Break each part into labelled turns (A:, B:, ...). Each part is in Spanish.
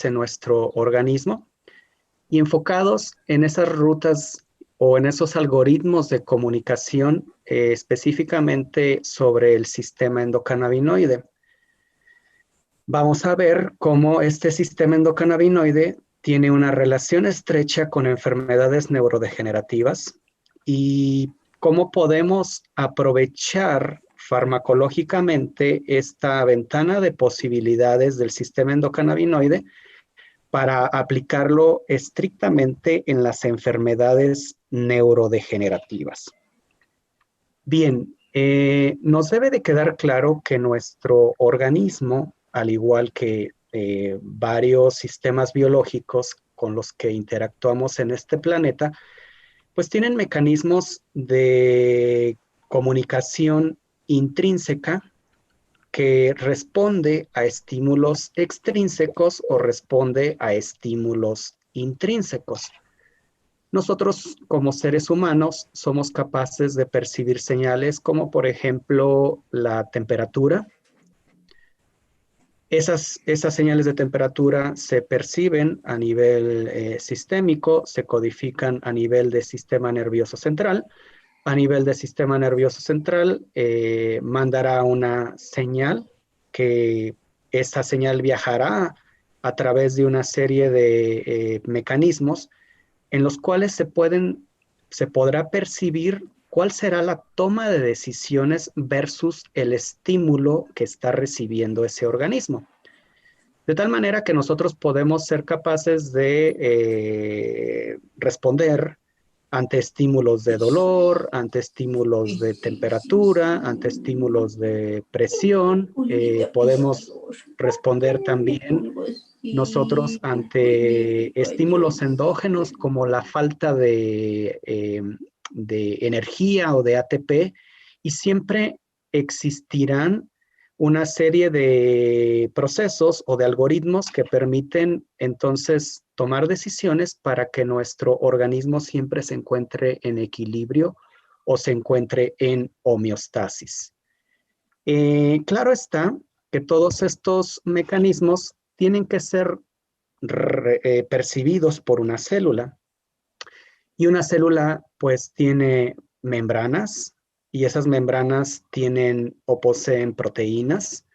A: en nuestro organismo y enfocados en esas rutas o en esos algoritmos de comunicación específicamente sobre el sistema endocannabinoide. Vamos a ver cómo este sistema endocannabinoide tiene una relación estrecha con enfermedades neurodegenerativas y cómo podemos aprovechar farmacológicamente esta ventana de posibilidades del sistema endocannabinoide para aplicarlo estrictamente en las enfermedades neurodegenerativas. Bien, nos debe de quedar claro que nuestro organismo, al igual que varios sistemas biológicos con los que interactuamos en este planeta, pues tienen mecanismos de comunicación intrínseca que responde a estímulos extrínsecos o responde a estímulos intrínsecos. Nosotros como seres humanos somos capaces de percibir señales como por ejemplo la temperatura. Esas señales de temperatura se perciben a nivel sistémico, se codifican a nivel de sistema nervioso central. A nivel de sistema nervioso central mandará una señal que esa señal viajará a través de una serie de mecanismos en los cuales se podrá percibir cuál será la toma de decisiones versus el estímulo que está recibiendo ese organismo. De tal manera que nosotros podemos ser capaces de responder ante estímulos de dolor, ante estímulos de temperatura, ante estímulos de presión. Podemos responder también nosotros ante estímulos endógenos como la falta de energía o de ATP, y siempre existirán una serie de procesos o de algoritmos que permiten entonces tomar decisiones para que nuestro organismo siempre se encuentre en equilibrio o se encuentre en homeostasis. Claro está que todos estos mecanismos tienen que ser percibidos por una célula, y una célula pues tiene membranas, y esas membranas tienen o poseen proteínas,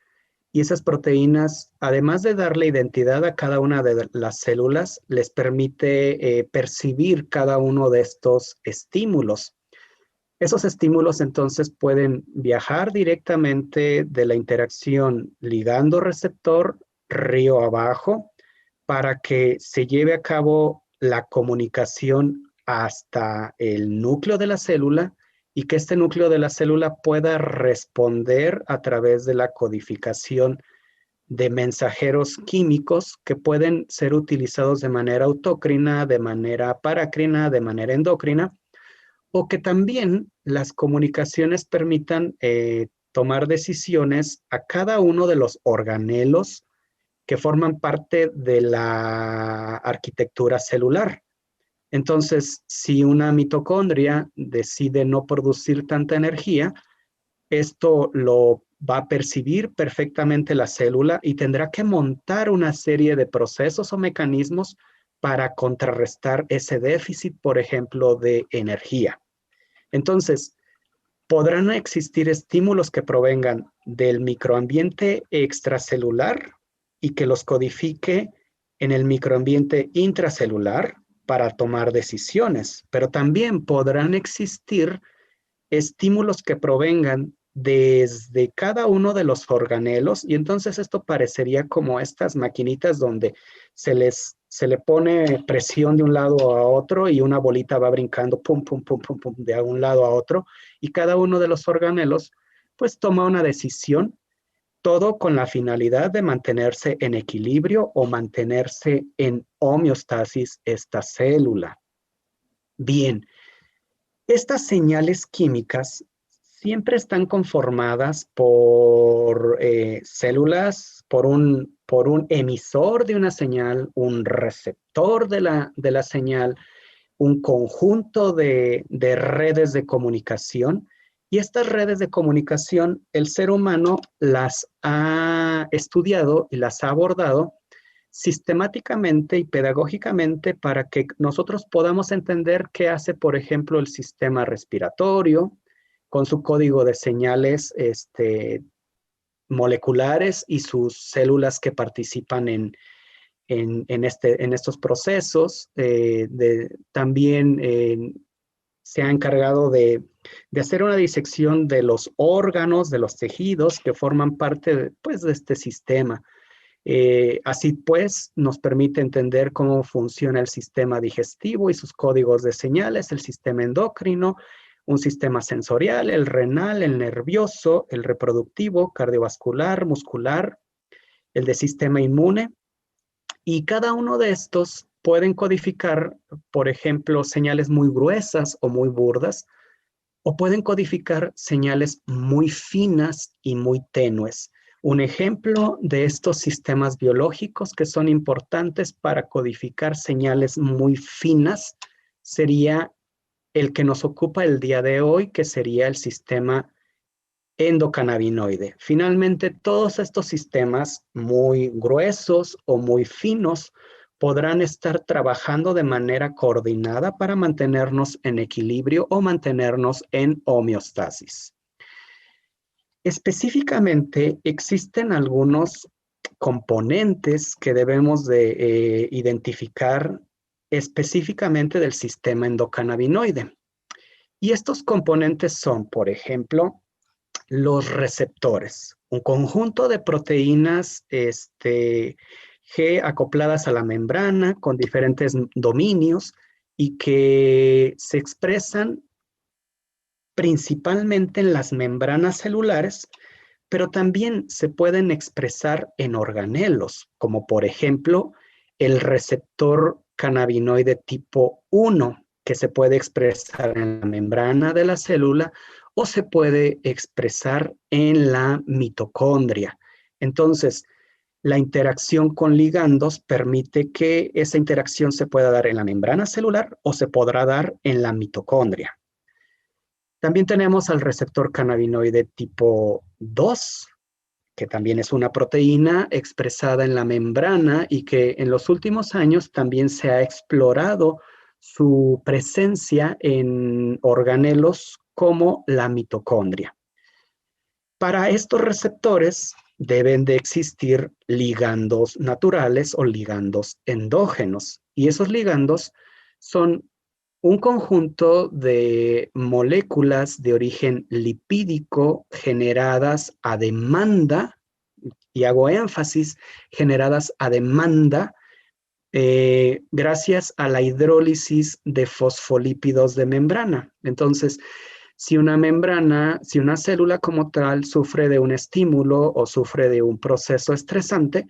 A: y esas proteínas, además de darle identidad a cada una de las células, les permite percibir cada uno de estos estímulos. Esos estímulos entonces pueden viajar directamente de la interacción ligando-receptor río abajo para que se lleve a cabo la comunicación hasta el núcleo de la célula, y que este núcleo de la célula pueda responder a través de la codificación de mensajeros químicos que pueden ser utilizados de manera autócrina, de manera parácrina, de manera endocrina, o que también las comunicaciones permitan tomar decisiones a cada uno de los organelos que forman parte de la arquitectura celular. Entonces, si una mitocondria decide no producir tanta energía, esto lo va a percibir perfectamente la célula y tendrá que montar una serie de procesos o mecanismos para contrarrestar ese déficit, por ejemplo, de energía. Entonces, podrán existir estímulos que provengan del microambiente extracelular y que los codifique en el microambiente intracelular para tomar decisiones, pero también podrán existir estímulos que provengan desde cada uno de los organelos, y entonces esto parecería como estas maquinitas donde se le pone presión de un lado a otro y una bolita va brincando pum, pum, pum, pum, pum, de un lado a otro, y cada uno de los organelos pues toma una decisión, todo con la finalidad de mantenerse en equilibrio o mantenerse en homeostasis esta célula. Bien, estas señales químicas siempre están conformadas por células, por un emisor de una señal, un receptor de la señal, un conjunto de redes de comunicación. Y estas redes de comunicación, el ser humano las ha estudiado y las ha abordado sistemáticamente y pedagógicamente para que nosotros podamos entender qué hace, por ejemplo, el sistema respiratorio con su código de señales moleculares y sus células que participan en estos procesos. También se ha encargado de hacer una disección de los órganos, de los tejidos que forman parte de este sistema. Así pues, nos permite entender cómo funciona el sistema digestivo y sus códigos de señales, el sistema endocrino, un sistema sensorial, el renal, el nervioso, el reproductivo, cardiovascular, muscular, el de sistema inmune. Y cada uno de estos pueden codificar, por ejemplo, señales muy gruesas o muy burdas, o pueden codificar señales muy finas y muy tenues. Un ejemplo de estos sistemas biológicos que son importantes para codificar señales muy finas sería el que nos ocupa el día de hoy, que sería el sistema endocannabinoide. Finalmente, todos estos sistemas muy gruesos o muy finos podrán estar trabajando de manera coordinada para mantenernos en equilibrio o mantenernos en homeostasis. Específicamente, existen algunos componentes que debemos de identificar específicamente del sistema endocannabinoide. Y estos componentes son, por ejemplo, los receptores, un conjunto de proteínas G acopladas a la membrana con diferentes dominios y que se expresan principalmente en las membranas celulares, pero también se pueden expresar en organelos, como por ejemplo el receptor cannabinoide tipo 1, que se puede expresar en la membrana de la célula o se puede expresar en la mitocondria. Entonces, la interacción con ligandos permite que esa interacción se pueda dar en la membrana celular o se podrá dar en la mitocondria. También tenemos al receptor cannabinoide tipo 2, que también es una proteína expresada en la membrana y que en los últimos años también se ha explorado su presencia en organelos como la mitocondria. Para estos receptores deben de existir ligandos naturales o ligandos endógenos, y esos ligandos son un conjunto de moléculas de origen lipídico generadas a demanda, y hago énfasis, generadas a demanda gracias a la hidrólisis de fosfolípidos de membrana. Entonces, si una célula como tal sufre de un estímulo o sufre de un proceso estresante,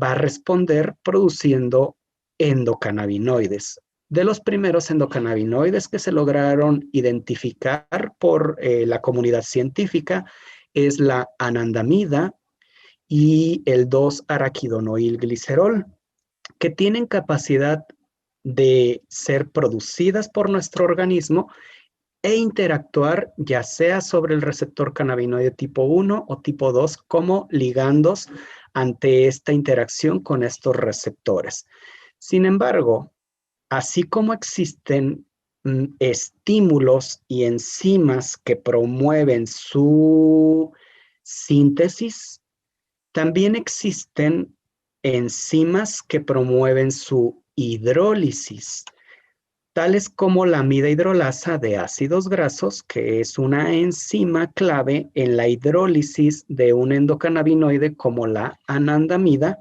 A: va a responder produciendo endocannabinoides. De los primeros endocannabinoides que se lograron identificar por la comunidad científica es la anandamida y el 2-araquidonoilglicerol, que tienen capacidad de ser producidas por nuestro organismo e interactuar ya sea sobre el receptor cannabinoide tipo 1 o tipo 2 como ligandos ante esta interacción con estos receptores. Sin embargo, así como existen estímulos y enzimas que promueven su síntesis, también existen enzimas que promueven su hidrólisis, tales como la amida hidrolasa de ácidos grasos, que es una enzima clave en la hidrólisis de un endocannabinoide como la anandamida,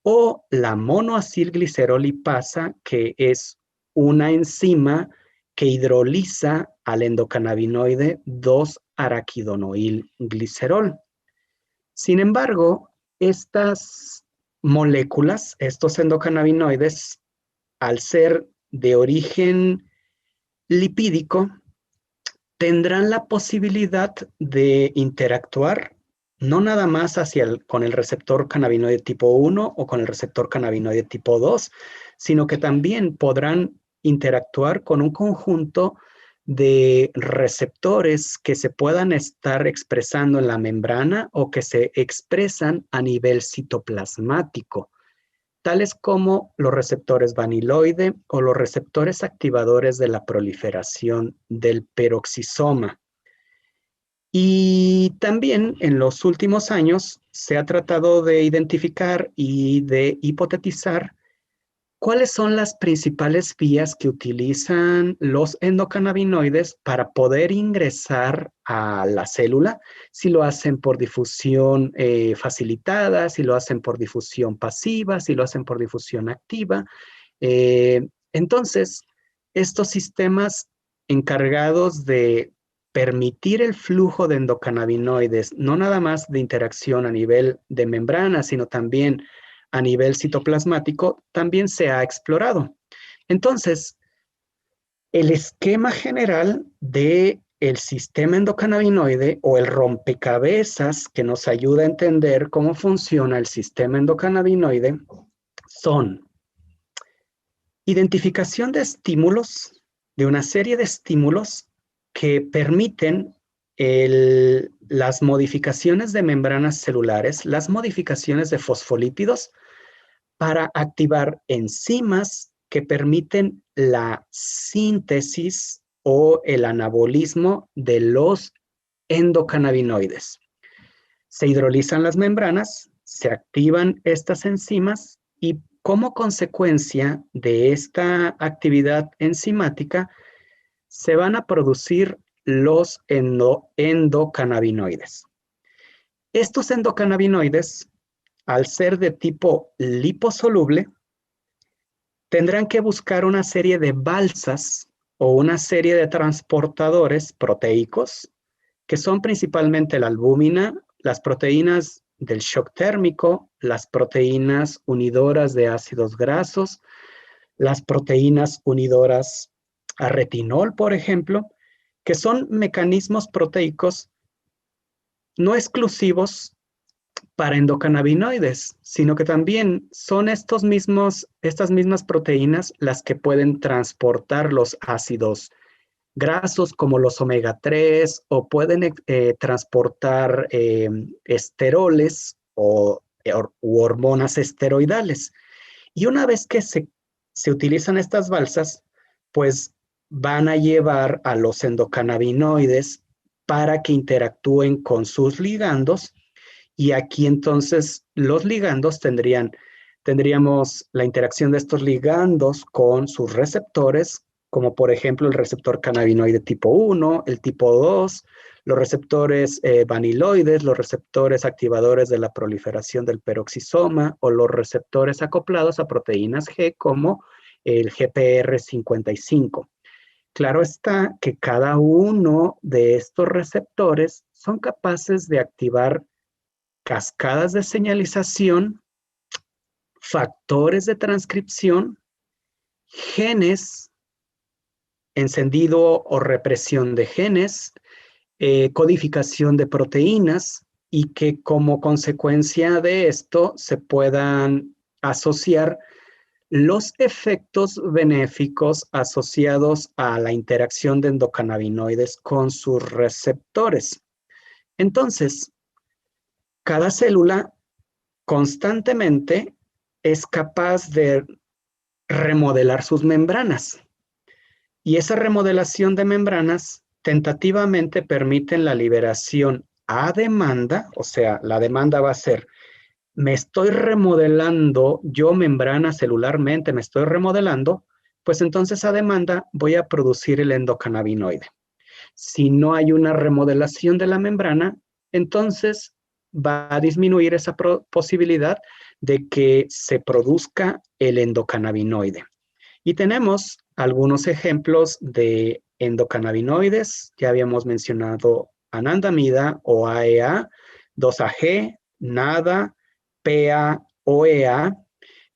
A: o la monoacilglicerolipasa, que es una enzima que hidroliza al endocannabinoide 2-araquidonoilglicerol. Sin embargo, estas moléculas, estos endocannabinoides, al ser de origen lipídico, tendrán la posibilidad de interactuar no nada más con el receptor cannabinoide tipo 1 o con el receptor cannabinoide tipo 2, sino que también podrán interactuar con un conjunto de receptores que se puedan estar expresando en la membrana o que se expresan a nivel citoplasmático. tales como los receptores vaniloide o los receptores activadores de la proliferación del peroxisoma. Y también en los últimos años se ha tratado de identificar y de hipotetizar cuáles son las principales vías que utilizan los endocannabinoides para poder ingresar a la célula, si lo hacen por difusión facilitada, si lo hacen por difusión pasiva, si lo hacen por difusión activa. Entonces, estos sistemas encargados de permitir el flujo de endocannabinoides, no nada más de interacción a nivel de membrana, sino también a nivel citoplasmático, también se ha explorado. Entonces, el esquema general del sistema endocannabinoide o el rompecabezas que nos ayuda a entender cómo funciona el sistema endocannabinoide son identificación de estímulos, de una serie de estímulos que permiten las modificaciones de membranas celulares, las modificaciones de fosfolípidos para activar enzimas que permiten la síntesis o el anabolismo de los endocannabinoides. Se hidrolizan las membranas, se activan estas enzimas y como consecuencia de esta actividad enzimática se van a producir los endocannabinoides. Estos endocannabinoides, al ser de tipo liposoluble, tendrán que buscar una serie de balsas o una serie de transportadores proteicos, que son principalmente la albúmina, las proteínas del shock térmico, las proteínas unidoras de ácidos grasos, las proteínas unidoras a retinol, por ejemplo, que son mecanismos proteicos no exclusivos para endocannabinoides, sino que también son estas mismas proteínas las que pueden transportar los ácidos grasos como los omega 3 o pueden transportar esteroles u hormonas esteroidales. Y una vez que se utilizan estas balsas, pues van a llevar a los endocannabinoides para que interactúen con sus ligandos. Y aquí entonces los ligandos tendríamos la interacción de estos ligandos con sus receptores, como por ejemplo el receptor cannabinoide tipo 1, el tipo 2, los receptores vaniloides, los receptores activadores de la proliferación del peroxisoma o los receptores acoplados a proteínas G como el GPR55. Claro está que cada uno de estos receptores son capaces de activar cascadas de señalización, factores de transcripción, genes, encendido o represión de genes, codificación de proteínas y que como consecuencia de esto se puedan asociar los efectos benéficos asociados a la interacción de endocannabinoides con sus receptores. Entonces, cada célula constantemente es capaz de remodelar sus membranas. Y esa remodelación de membranas tentativamente permite la liberación a demanda, o sea, la demanda va a ser, me estoy remodelando yo membrana celularmente, me estoy remodelando, pues entonces a demanda voy a producir el endocannabinoide. Si no hay una remodelación de la membrana, entonces va a disminuir esa posibilidad de que se produzca el endocannabinoide. Y tenemos algunos ejemplos de endocannabinoides. Ya habíamos mencionado anandamida o AEA, 2-AG, NADA, PA, OEA,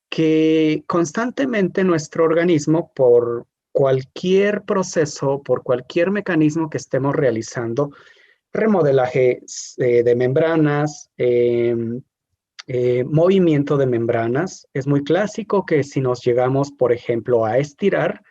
A: que constantemente nuestro organismo, por cualquier proceso, por cualquier mecanismo que estemos realizando, remodelaje de membranas, movimiento de membranas, es muy clásico que si nos llegamos, por ejemplo, a estirar,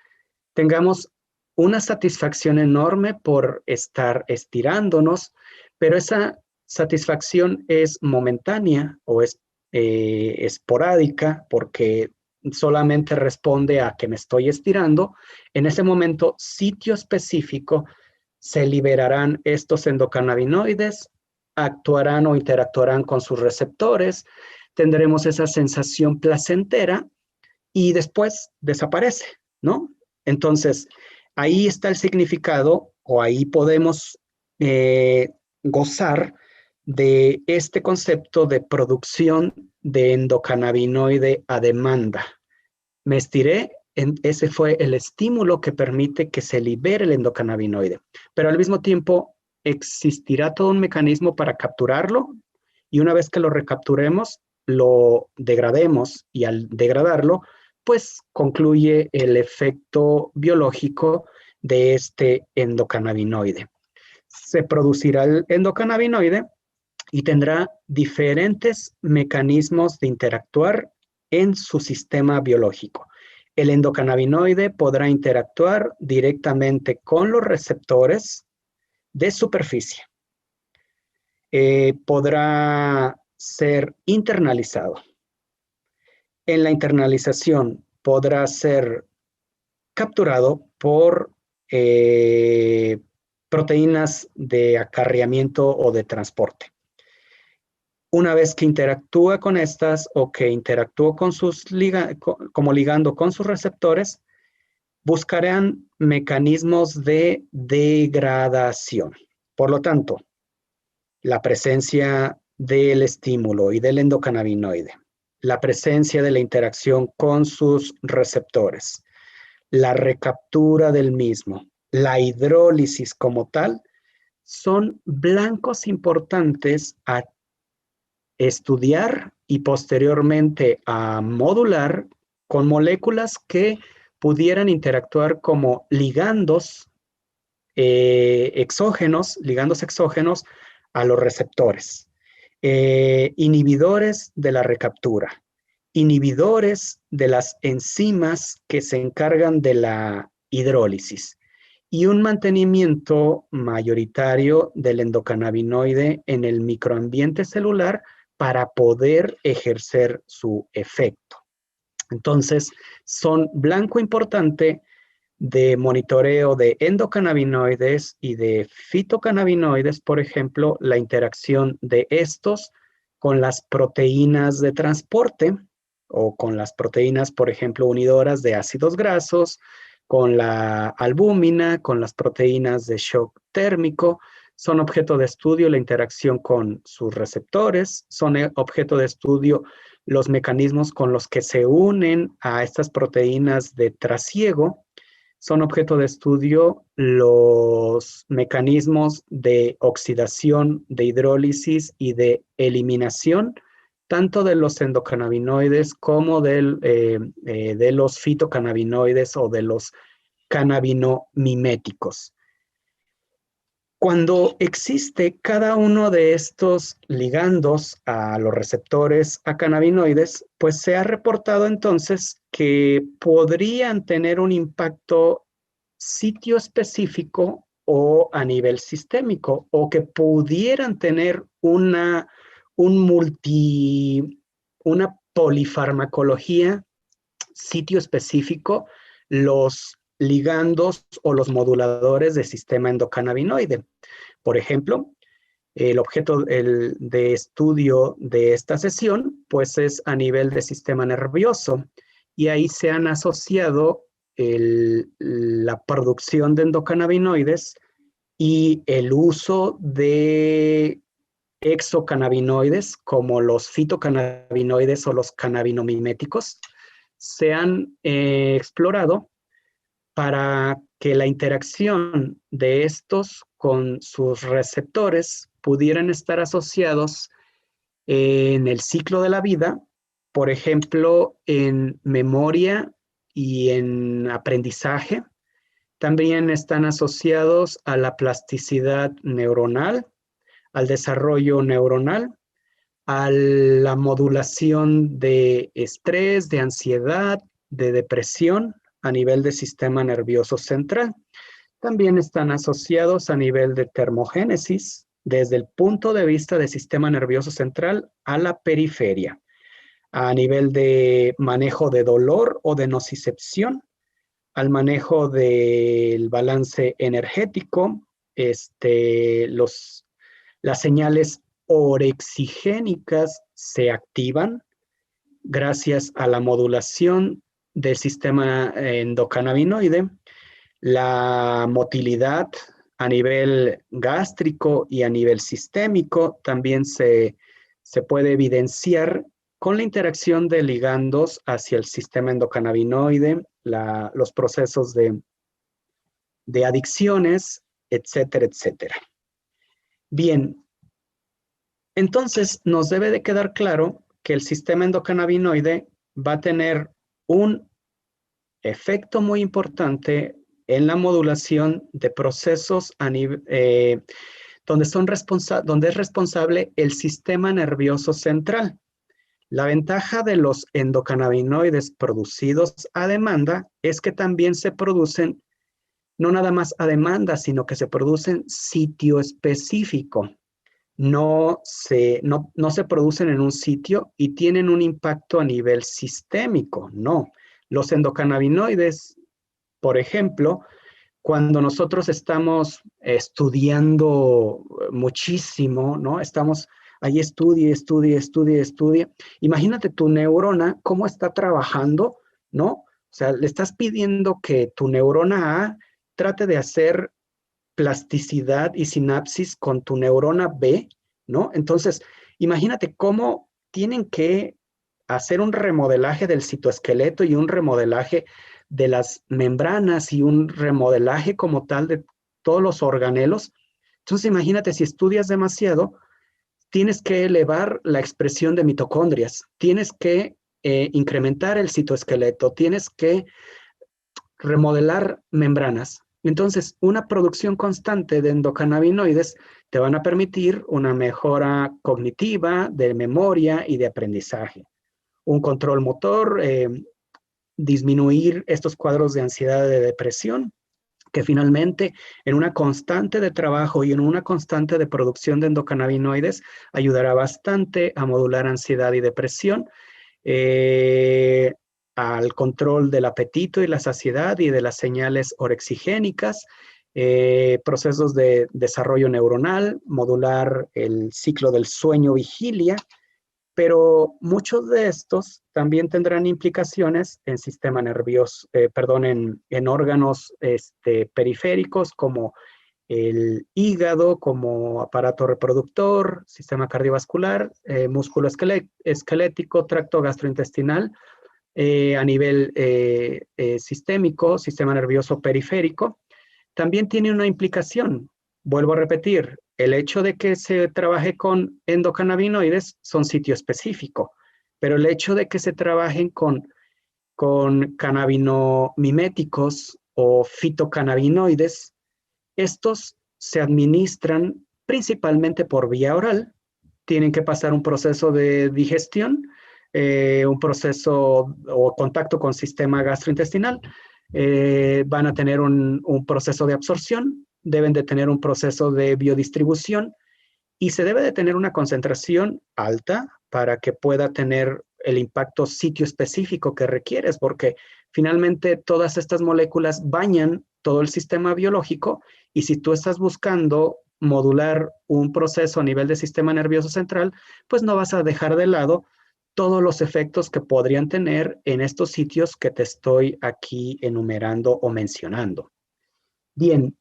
A: tengamos una satisfacción enorme por estar estirándonos, pero esa satisfacción es momentánea o es esporádica porque solamente responde a que me estoy estirando, en ese momento, sitio específico, se liberarán estos endocannabinoides, actuarán o interactuarán con sus receptores, tendremos esa sensación placentera y después desaparece, ¿no? Entonces, ahí está el significado o ahí podemos gozar de este concepto de producción de endocannabinoide a demanda. Me estiré, ese fue el estímulo que permite que se libere el endocannabinoide, pero al mismo tiempo existirá todo un mecanismo para capturarlo y una vez que lo recapturemos, lo degrademos y al degradarlo, pues concluye el efecto biológico de este endocannabinoide. Se producirá el endocannabinoide y tendrá diferentes mecanismos de interactuar en su sistema biológico. El endocannabinoide podrá interactuar directamente con los receptores de superficie. Podrá ser internalizado. En la internalización podrá ser capturado por proteínas de acarreamiento o de transporte. Una vez que interactúa con estas o que interactúa con sus como ligando con sus receptores, buscarán mecanismos de degradación. Por lo tanto, la presencia del estímulo y del endocannabinoide, la presencia de la interacción con sus receptores, la recaptura del mismo, la hidrólisis como tal, son blancos importantes a estudiar y posteriormente a modular con moléculas que pudieran interactuar como ligandos ligandos exógenos a los receptores, inhibidores de la recaptura, inhibidores de las enzimas que se encargan de la hidrólisis y un mantenimiento mayoritario del endocannabinoide en el microambiente celular para poder ejercer su efecto. Entonces, son blanco importante de monitoreo de endocannabinoides y de fitocannabinoides, por ejemplo, la interacción de estos con las proteínas de transporte o con las proteínas, por ejemplo, unidoras de ácidos grasos, con la albúmina, con las proteínas de shock térmico. Son objeto de estudio la interacción con sus receptores, son objeto de estudio los mecanismos con los que se unen a estas proteínas de trasiego, son objeto de estudio los mecanismos de oxidación, de hidrólisis y de eliminación, tanto de los endocannabinoides como de los fitocannabinoides o de los cannabinomiméticos. Cuando existe cada uno de estos ligandos a los receptores a cannabinoides, pues se ha reportado entonces que podrían tener un impacto sitio específico o a nivel sistémico, o que pudieran tener una polifarmacología sitio específico, los ligandos o los moduladores del sistema endocannabinoide. Por ejemplo, el objeto de estudio de esta sesión, pues es a nivel de sistema nervioso, y ahí se han asociado la producción de endocannabinoides y el uso de exocannabinoides como los fitocannabinoides o los cannabinomiméticos se han explorado para que la interacción de estos con sus receptores pudieran estar asociados en el ciclo de la vida, por ejemplo, en memoria y en aprendizaje. También están asociados a la plasticidad neuronal, al desarrollo neuronal, a la modulación de estrés, de ansiedad, de depresión a nivel del sistema nervioso central. También están asociados a nivel de termogénesis, desde el punto de vista del sistema nervioso central a la periferia. a nivel de manejo de dolor o de nocicepción, al manejo del balance energético, las señales orexigénicas se activan gracias a la modulación del sistema endocannabinoide, la motilidad a nivel gástrico y a nivel sistémico también se puede evidenciar con la interacción de ligandos hacia el sistema endocannabinoide, los procesos de adicciones, etcétera, etcétera. Bien, entonces nos debe de quedar claro que el sistema endocannabinoide va a tener un efecto muy importante en la modulación de procesos donde es responsable el sistema nervioso central. La ventaja de los endocannabinoides producidos a demanda es que también se producen, no nada más a demanda, sino que se producen sitio específico. No se producen en un sitio y tienen un impacto a nivel sistémico, no. Los endocannabinoides, por ejemplo, cuando nosotros estamos estudiando muchísimo, ¿no? Estamos ahí estudia. Imagínate tu neurona, cómo está trabajando, ¿no? O sea, le estás pidiendo que tu neurona A trate de hacer plasticidad y sinapsis con tu neurona B, ¿no? Entonces, imagínate cómo tienen que hacer un remodelaje del citoesqueleto y un remodelaje de las membranas y un remodelaje como tal de todos los organelos. Entonces, imagínate si estudias demasiado, tienes que elevar la expresión de mitocondrias, tienes que incrementar el citoesqueleto, tienes que remodelar membranas. Entonces, una producción constante de endocannabinoides te van a permitir una mejora cognitiva, de memoria y de aprendizaje. Un control motor, disminuir estos cuadros de ansiedad y de depresión, que finalmente en una constante de trabajo y en una constante de producción de endocannabinoides ayudará bastante a modular ansiedad y depresión, al control del apetito y la saciedad y de las señales orexigénicas, procesos de desarrollo neuronal, modular el ciclo del sueño-vigilia, pero muchos de estos también tendrán implicaciones en sistema nervioso, en órganos periféricos como el hígado, como aparato reproductor, sistema cardiovascular, músculo esquelético, tracto gastrointestinal, a nivel sistémico, sistema nervioso periférico. También tiene una implicación, vuelvo a repetir, el hecho de que se trabaje con endocannabinoides son sitio específico, pero el hecho de que se trabajen con cannabinomiméticos o fitocannabinoides, estos se administran principalmente por vía oral, tienen que pasar un proceso de digestión, un proceso o contacto con sistema gastrointestinal, van a tener un proceso de absorción, deben de tener un proceso de biodistribución y se debe de tener una concentración alta para que pueda tener el impacto sitio específico que requieres, porque finalmente todas estas moléculas bañan todo el sistema biológico y si tú estás buscando modular un proceso a nivel del sistema nervioso central, pues no vas a dejar de lado todos los efectos que podrían tener en estos sitios que te estoy aquí enumerando o mencionando. Bien,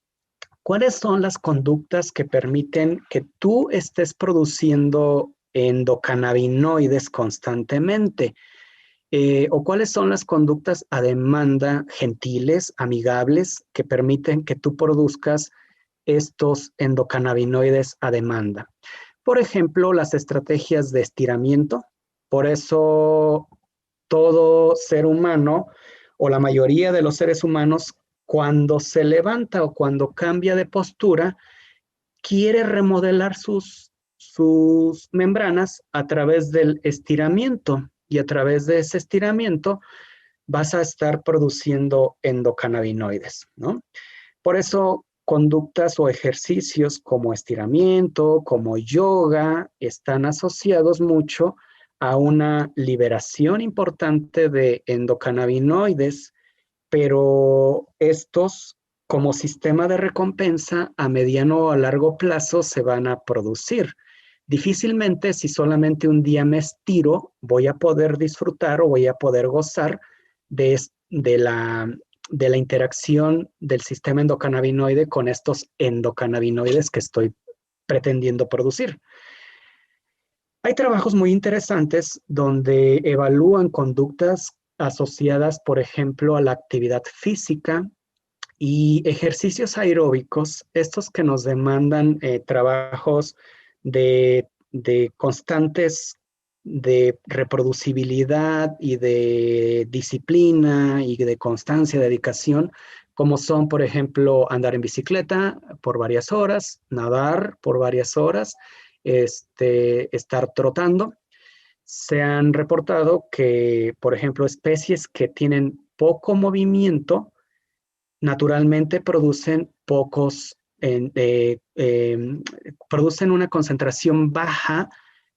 A: ¿cuáles son las conductas que permiten que tú estés produciendo endocannabinoides constantemente? ¿O cuáles son las conductas a demanda gentiles, amigables, que permiten que tú produzcas estos endocannabinoides a demanda? Por ejemplo, las estrategias de estiramiento. Por eso todo ser humano o la mayoría de los seres humanos, cuando se levanta o cuando cambia de postura, quiere remodelar sus membranas a través del estiramiento y a través de ese estiramiento vas a estar produciendo endocannabinoides, ¿no? Por eso conductas o ejercicios como estiramiento, como yoga, están asociados mucho a una liberación importante de endocannabinoides, pero estos, como sistema de recompensa, a mediano o a largo plazo se van a producir. Difícilmente, si solamente un día me estiro, voy a poder disfrutar o voy a poder gozar de la interacción del sistema endocannabinoide con estos endocannabinoides que estoy pretendiendo producir. Hay trabajos muy interesantes donde evalúan conductas asociadas, por ejemplo, a la actividad física y ejercicios aeróbicos, estos que nos demandan trabajos de constantes de reproducibilidad y de disciplina y de constancia, dedicación, como son, por ejemplo, andar en bicicleta por varias horas, nadar por varias horas, estar trotando. Se han reportado que, por ejemplo, especies que tienen poco movimiento, naturalmente producen una concentración baja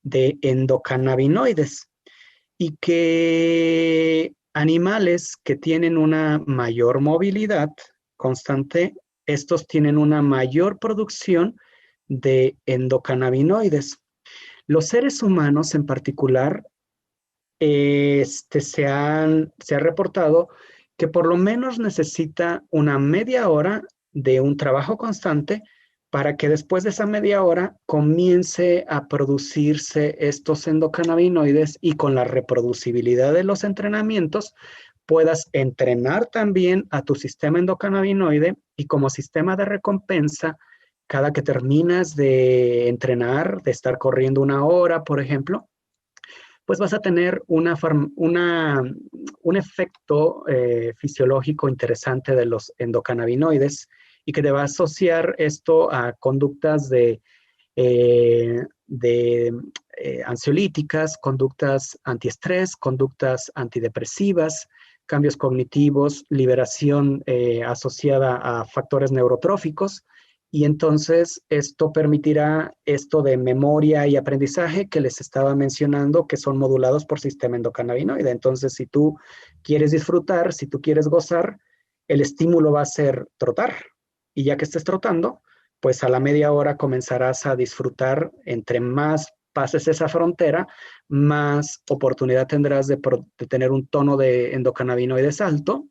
A: de endocannabinoides y que animales que tienen una mayor movilidad constante, estos tienen una mayor producción de endocannabinoides. Los seres humanos en particular, se ha reportado que por lo menos necesita una media hora de un trabajo constante para que después de esa media hora comience a producirse estos endocannabinoides y con la reproducibilidad de los entrenamientos puedas entrenar también a tu sistema endocannabinoide y como sistema de recompensa, cada que terminas de entrenar, de estar corriendo una hora, por ejemplo, pues vas a tener un efecto fisiológico interesante de los endocannabinoides y que te va a asociar esto a conductas de ansiolíticas, conductas antiestrés, conductas antidepresivas, cambios cognitivos, liberación asociada a factores neurotróficos. Y entonces esto permitirá esto de memoria y aprendizaje que les estaba mencionando, que son modulados por sistema endocannabinoide. Entonces, si tú quieres disfrutar, si tú quieres gozar, el estímulo va a ser trotar. Y ya que estés trotando, pues a la media hora comenzarás a disfrutar. Entre más pases esa frontera, más oportunidad tendrás de tener un tono de endocannabinoides alto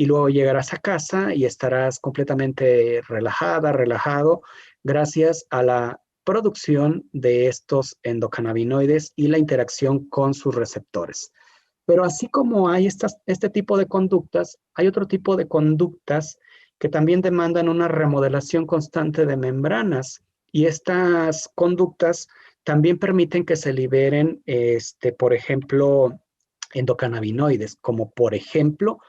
A: y luego llegarás a casa y estarás completamente relajada, relajado, gracias a la producción de estos endocannabinoides y la interacción con sus receptores. Pero así como hay este tipo de conductas, hay otro tipo de conductas que también demandan una remodelación constante de membranas y estas conductas también permiten que se liberen, por ejemplo, endocannabinoides, como por ejemplo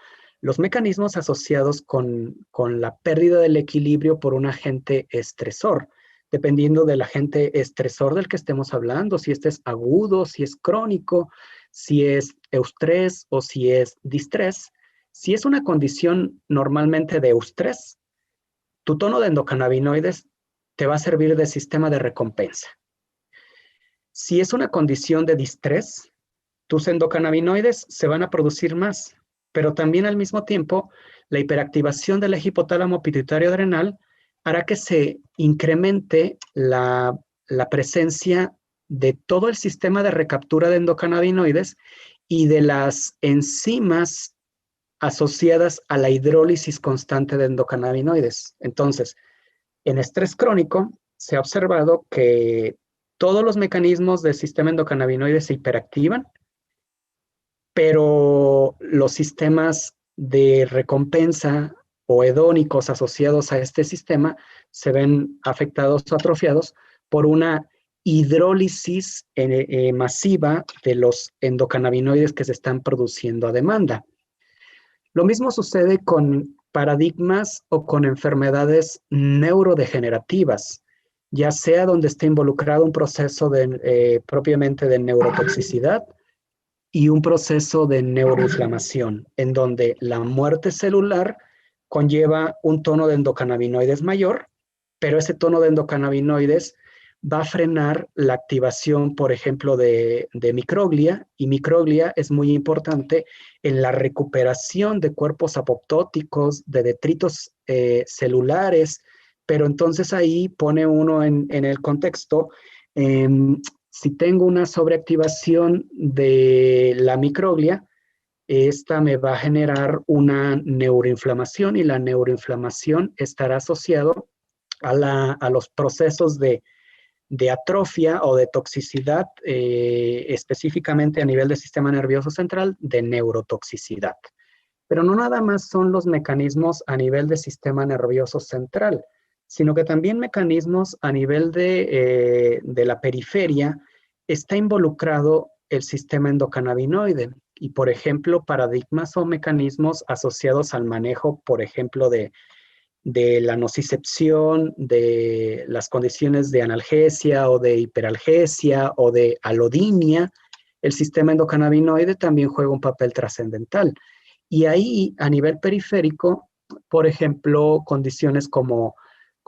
A: los mecanismos asociados con la pérdida del equilibrio por un agente estresor, dependiendo del agente estresor del que estemos hablando, si este es agudo, si es crónico, si es eustrés o si es distrés. Si es una condición normalmente de eustrés, tu tono de endocannabinoides te va a servir de sistema de recompensa. Si es una condición de distrés, tus endocannabinoides se van a producir más, pero también al mismo tiempo la hiperactivación del eje hipotálamo pituitario adrenal hará que se incremente la presencia de todo el sistema de recaptura de endocannabinoides y de las enzimas asociadas a la hidrólisis constante de endocannabinoides. Entonces, en estrés crónico se ha observado que todos los mecanismos del sistema endocannabinoide se hiperactivan, pero los sistemas de recompensa o hedónicos asociados a este sistema se ven afectados o atrofiados por una hidrólisis masiva de los endocannabinoides que se están produciendo a demanda. Lo mismo sucede con paradigmas o con enfermedades neurodegenerativas, ya sea donde esté involucrado un proceso propiamente de neurotoxicidad y un proceso de neuroinflamación, en donde la muerte celular conlleva un tono de endocannabinoides mayor, pero ese tono de endocannabinoides va a frenar la activación, por ejemplo, de microglia, y microglia es muy importante en la recuperación de cuerpos apoptóticos, de detritos celulares, pero entonces ahí pone uno en el contexto, eh, si tengo una sobreactivación de la microglia, esta me va a generar una neuroinflamación y la neuroinflamación estará asociado a los procesos de atrofia o de toxicidad, específicamente a nivel del sistema nervioso central, de neurotoxicidad. Pero no nada más son los mecanismos a nivel del sistema nervioso central, sino que también mecanismos a nivel de la periferia está involucrado el sistema endocannabinoide. Y, por ejemplo, paradigmas o mecanismos asociados al manejo, por ejemplo, de la nocicepción, de las condiciones de analgesia o de hiperalgesia o de alodinia, el sistema endocannabinoide también juega un papel trascendental. Y ahí, a nivel periférico, por ejemplo, condiciones como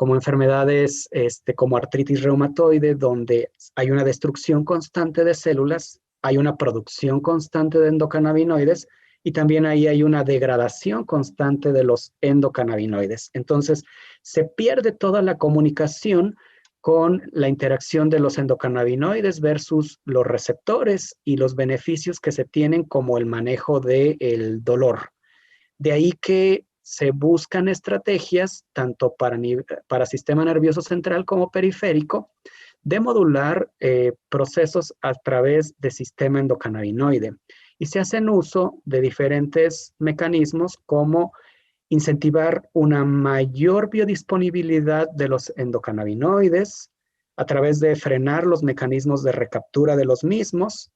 A: enfermedades como artritis reumatoide, donde hay una destrucción constante de células, hay una producción constante de endocannabinoides, y también ahí hay una degradación constante de los endocannabinoides. Entonces, se pierde toda la comunicación con la interacción de los endocannabinoides versus los receptores y los beneficios que se tienen como el manejo del dolor. De ahí que se buscan estrategias, tanto para sistema nervioso central como periférico, de modular procesos a través del sistema endocannabinoide. Y se hacen uso de diferentes mecanismos como incentivar una mayor biodisponibilidad de los endocannabinoides a través de frenar los mecanismos de recaptura de los mismos,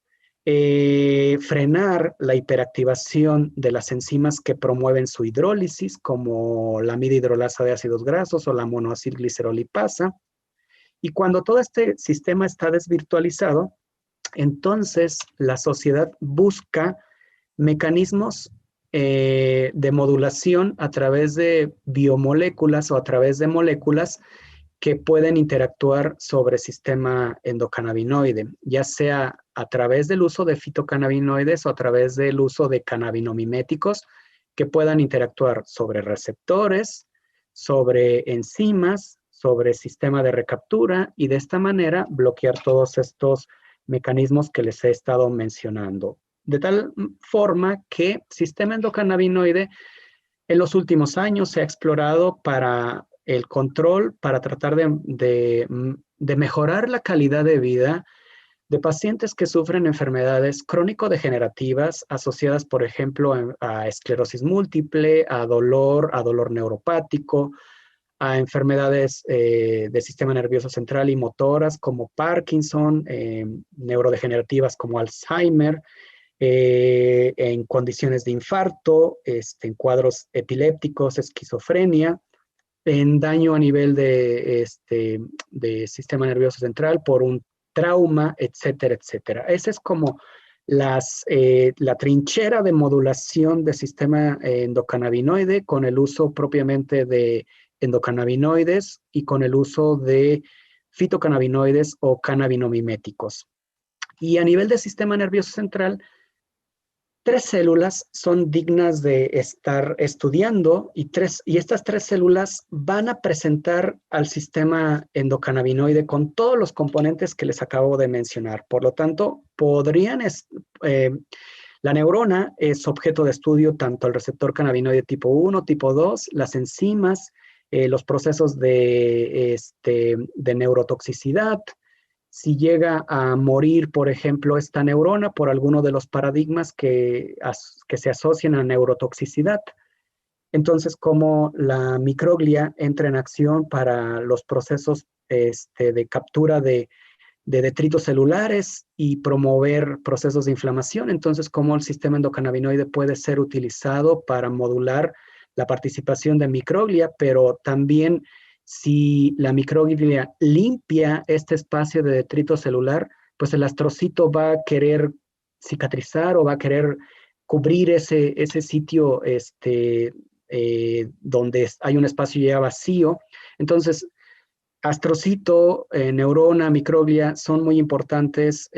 A: frenar la hiperactivación de las enzimas que promueven su hidrólisis, como la amida hidrolasa de ácidos grasos o la monoacilglicerolipasa. Y cuando todo este sistema está desvirtualizado, entonces la sociedad busca mecanismos de modulación a través de biomoléculas o a través de moléculas que pueden interactuar sobre el sistema endocannabinoide, ya sea a través del uso de fitocannabinoides o a través del uso de cannabinomiméticos que puedan interactuar sobre receptores, sobre enzimas, sobre sistema de recaptura, y de esta manera bloquear todos estos mecanismos que les he estado mencionando. De tal forma que el sistema endocannabinoide en los últimos años se ha explorado para el control, para tratar de mejorar la calidad de vida de pacientes que sufren enfermedades crónico-degenerativas asociadas, por ejemplo, a esclerosis múltiple, a dolor neuropático, a enfermedades del sistema nervioso central y motoras como Parkinson, neurodegenerativas como Alzheimer, en condiciones de infarto, en cuadros epilépticos, esquizofrenia, en daño a nivel de sistema nervioso central por un trauma, etcétera, etcétera. Esa es como la trinchera de modulación del sistema endocannabinoide con el uso propiamente de endocannabinoides y con el uso de fitocannabinoides o cannabinomiméticos. Y a nivel del sistema nervioso central, 3 células son dignas de estar estudiando y estas 3 células van a presentar al sistema endocannabinoide con todos los componentes que les acabo de mencionar. Por lo tanto, la neurona es objeto de estudio tanto el receptor cannabinoide tipo 1, tipo 2, las enzimas, los procesos de neurotoxicidad. Si llega a morir, por ejemplo, esta neurona por alguno de los paradigmas que se asocian a neurotoxicidad, entonces cómo la microglia entra en acción para los procesos de captura de detritos celulares y promover procesos de inflamación. Entonces, cómo el sistema endocannabinoide puede ser utilizado para modular la participación de microglia, pero también si la microglia limpia este espacio de detrito celular, pues el astrocito va a querer cicatrizar o va a querer cubrir ese sitio donde hay un espacio ya vacío. Entonces, Astrocito, neurona, microglia son muy importantes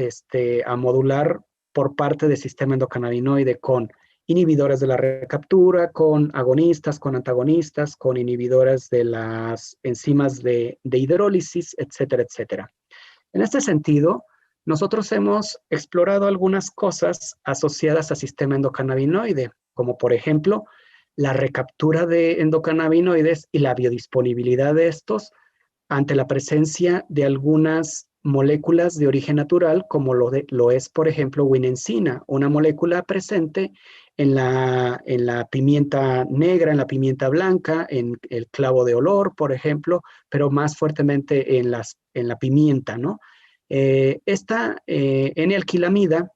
A: a modular por parte del sistema endocannabinoide con inhibidores de la recaptura, con agonistas, con antagonistas, con inhibidores de las enzimas de hidrólisis, etcétera, etcétera. En este sentido, nosotros hemos explorado algunas cosas asociadas al sistema endocannabinoide, como por ejemplo, la recaptura de endocannabinoides y la biodisponibilidad de estos ante la presencia de algunas moléculas de origen natural, como lo es, por ejemplo, winensina, una molécula presente en la pimienta negra, en la pimienta blanca, en el clavo de olor, por ejemplo, pero más fuertemente en la pimienta, ¿no? Esta N-alquilamida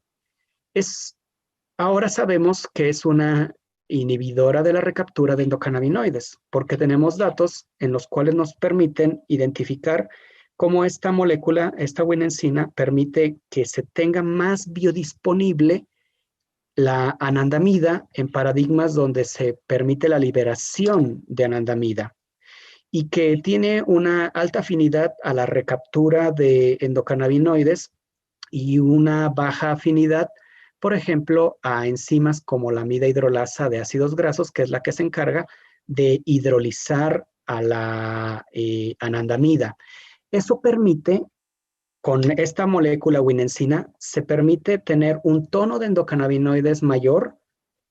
A: ahora sabemos que es una inhibidora de la recaptura de endocannabinoides, porque tenemos datos en los cuales nos permiten identificar cómo esta molécula, esta winensina, permite que se tenga más biodisponible la anandamida en paradigmas donde se permite la liberación de anandamida y que tiene una alta afinidad a la recaptura de endocannabinoides y una baja afinidad, por ejemplo, a enzimas como la amida hidrolasa de ácidos grasos, que es la que se encarga de hidrolizar a la anandamida. Eso permite, con esta molécula winensina, se permite tener un tono de endocannabinoides mayor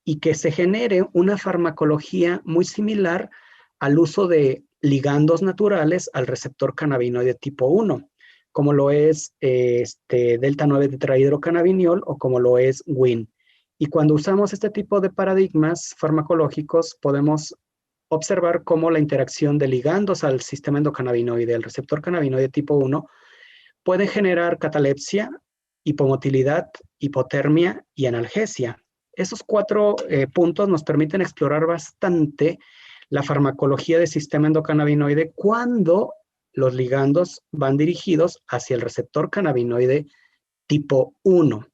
A: y que se genere una farmacología muy similar al uso de ligandos naturales al receptor cannabinoide tipo 1, como lo es delta 9 tetrahidrocannabinol o como lo es WIN. Y cuando usamos este tipo de paradigmas farmacológicos, podemos observar cómo la interacción de ligandos al sistema endocannabinoide, el receptor cannabinoide tipo 1, puede generar catalepsia, hipomotilidad, hipotermia y analgesia. Esos cuatro puntos nos permiten explorar bastante la farmacología del sistema endocannabinoide cuando los ligandos van dirigidos hacia el receptor cannabinoide tipo 1.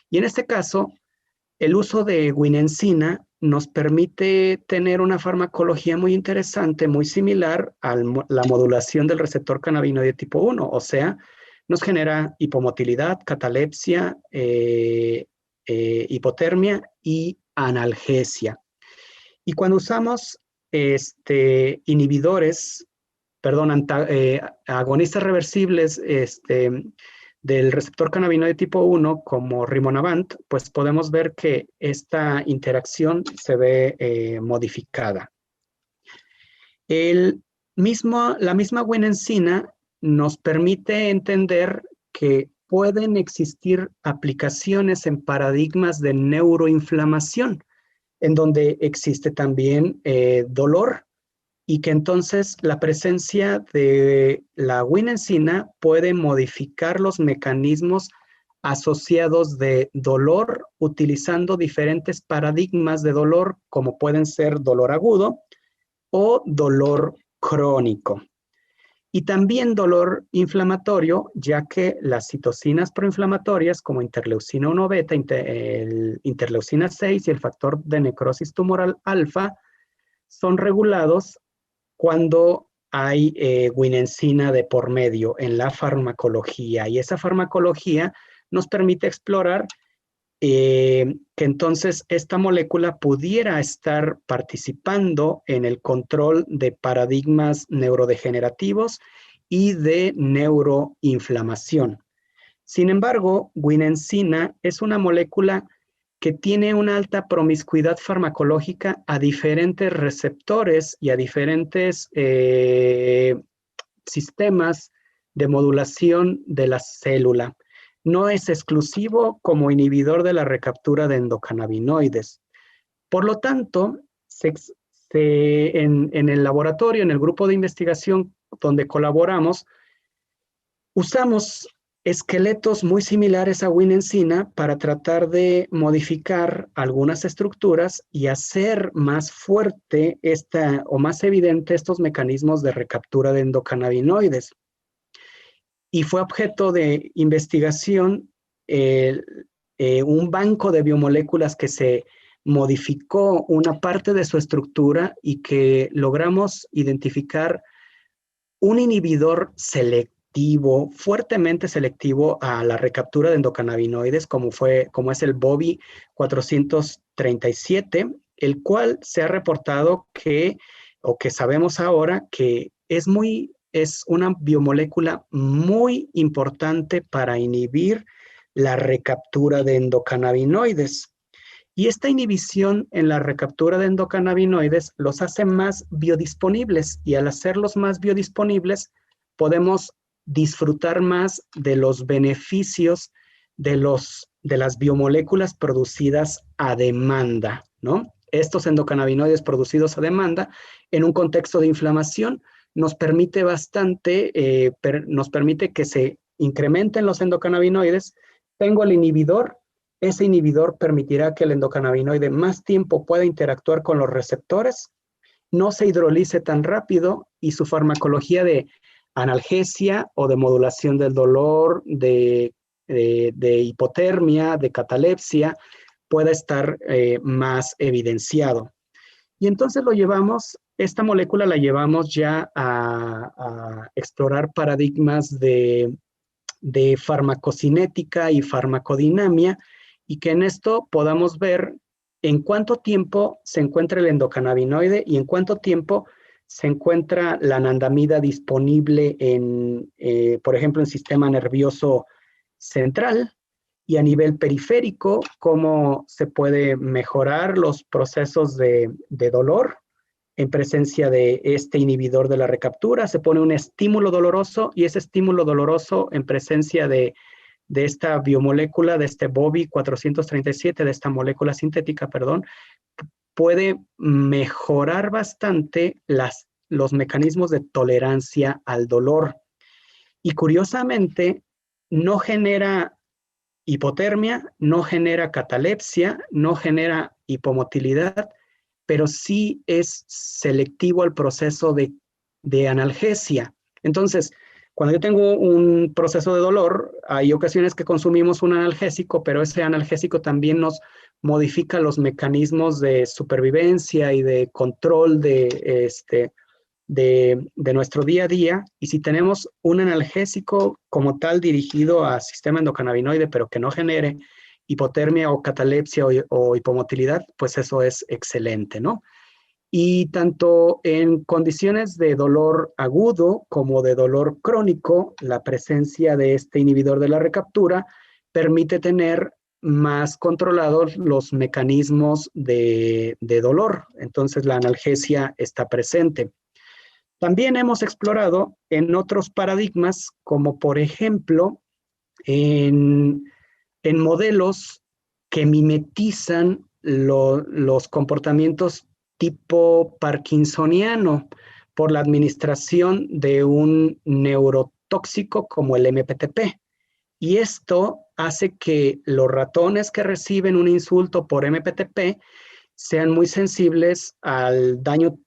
A: Y en este caso, el uso de winensina nos permite tener una farmacología muy interesante, muy similar a la modulación del receptor cannabinoide tipo 1, o sea, nos genera hipomotilidad, catalepsia, hipotermia y analgesia. Y cuando usamos inhibidores, perdón, agonistas reversibles del receptor cannabinoide tipo 1 como rimonabant, pues podemos ver que esta interacción se ve modificada. La misma winensina nos permite entender que pueden existir aplicaciones en paradigmas de neuroinflamación, en donde existe también dolor y que entonces la presencia de la winensina puede modificar los mecanismos asociados de dolor utilizando diferentes paradigmas de dolor, como pueden ser dolor agudo o dolor crónico. Y también dolor inflamatorio, ya que las citocinas proinflamatorias como interleucina 1 beta, interleucina 6 y el factor de necrosis tumoral alfa son regulados cuando hay winensina de por medio en la farmacología. Y esa farmacología nos permite explorar que entonces esta molécula pudiera estar participando en el control de paradigmas neurodegenerativos y de neuroinflamación. Sin embargo, winensina es una molécula que tiene una alta promiscuidad farmacológica a diferentes receptores y a diferentes sistemas de modulación de la célula. No es exclusivo como inhibidor de la recaptura de endocannabinoides. Por lo tanto, en el laboratorio, en el grupo de investigación donde colaboramos, usamos esqueletos muy similares a winensina para tratar de modificar algunas estructuras y hacer más fuerte o más evidente estos mecanismos de recaptura de endocannabinoides. Y fue objeto de investigación un banco de biomoléculas que se modificó una parte de su estructura y que logramos identificar un inhibidor selectivo, fuertemente selectivo a la recaptura de endocannabinoides, como es el BOBI 437, el cual se ha reportado que sabemos ahora que es una biomolécula muy importante para inhibir la recaptura de endocannabinoides. Y esta inhibición en la recaptura de endocannabinoides los hace más biodisponibles, y al hacerlos más biodisponibles podemos disfrutar más de los beneficios de las biomoléculas producidas a demanda, ¿no? Estos endocannabinoides producidos a demanda en un contexto de inflamación nos permite nos permite que se incrementen los endocannabinoides. Tengo el inhibidor. Ese inhibidor permitirá que el endocannabinoide más tiempo pueda interactuar con los receptores, no se hidrolice tan rápido, y su farmacología de analgesia o de modulación del dolor, de hipotermia, de catalepsia, pueda estar más evidenciado. Y entonces esta molécula la llevamos ya a explorar paradigmas de farmacocinética y farmacodinamia, y que en esto podamos ver en cuánto tiempo se encuentra el endocannabinoide y en cuánto tiempo se encuentra la anandamida disponible por ejemplo, en sistema nervioso central, y a nivel periférico, cómo se puede mejorar los procesos de dolor en presencia de este inhibidor de la recaptura. Se pone un estímulo doloroso, y ese estímulo doloroso en presencia de esta biomolécula, de este BOBI 437, de esta molécula sintética, perdón, puede mejorar bastante los mecanismos de tolerancia al dolor. Y curiosamente, no genera hipotermia, no genera catalepsia, no genera hipomotilidad, pero sí es selectivo al proceso de analgesia. Entonces, cuando yo tengo un proceso de dolor, hay ocasiones que consumimos un analgésico, pero ese analgésico también nos modifica los mecanismos de supervivencia y de control de nuestro día a día. Y si tenemos un analgésico como tal dirigido a sistema endocannabinoide, pero que no genere hipotermia o catalepsia o hipomotilidad, pues eso es excelente, ¿no? Y tanto en condiciones de dolor agudo como de dolor crónico, la presencia de este inhibidor de la recaptura permite tener más controlados los mecanismos de dolor. Entonces la analgesia está presente. También hemos explorado en otros paradigmas, como por ejemplo en modelos que mimetizan los comportamientos tipo parkinsoniano por la administración de un neurotóxico como el MPTP. Y esto hace que los ratones que reciben un insulto por MPTP sean muy sensibles al daño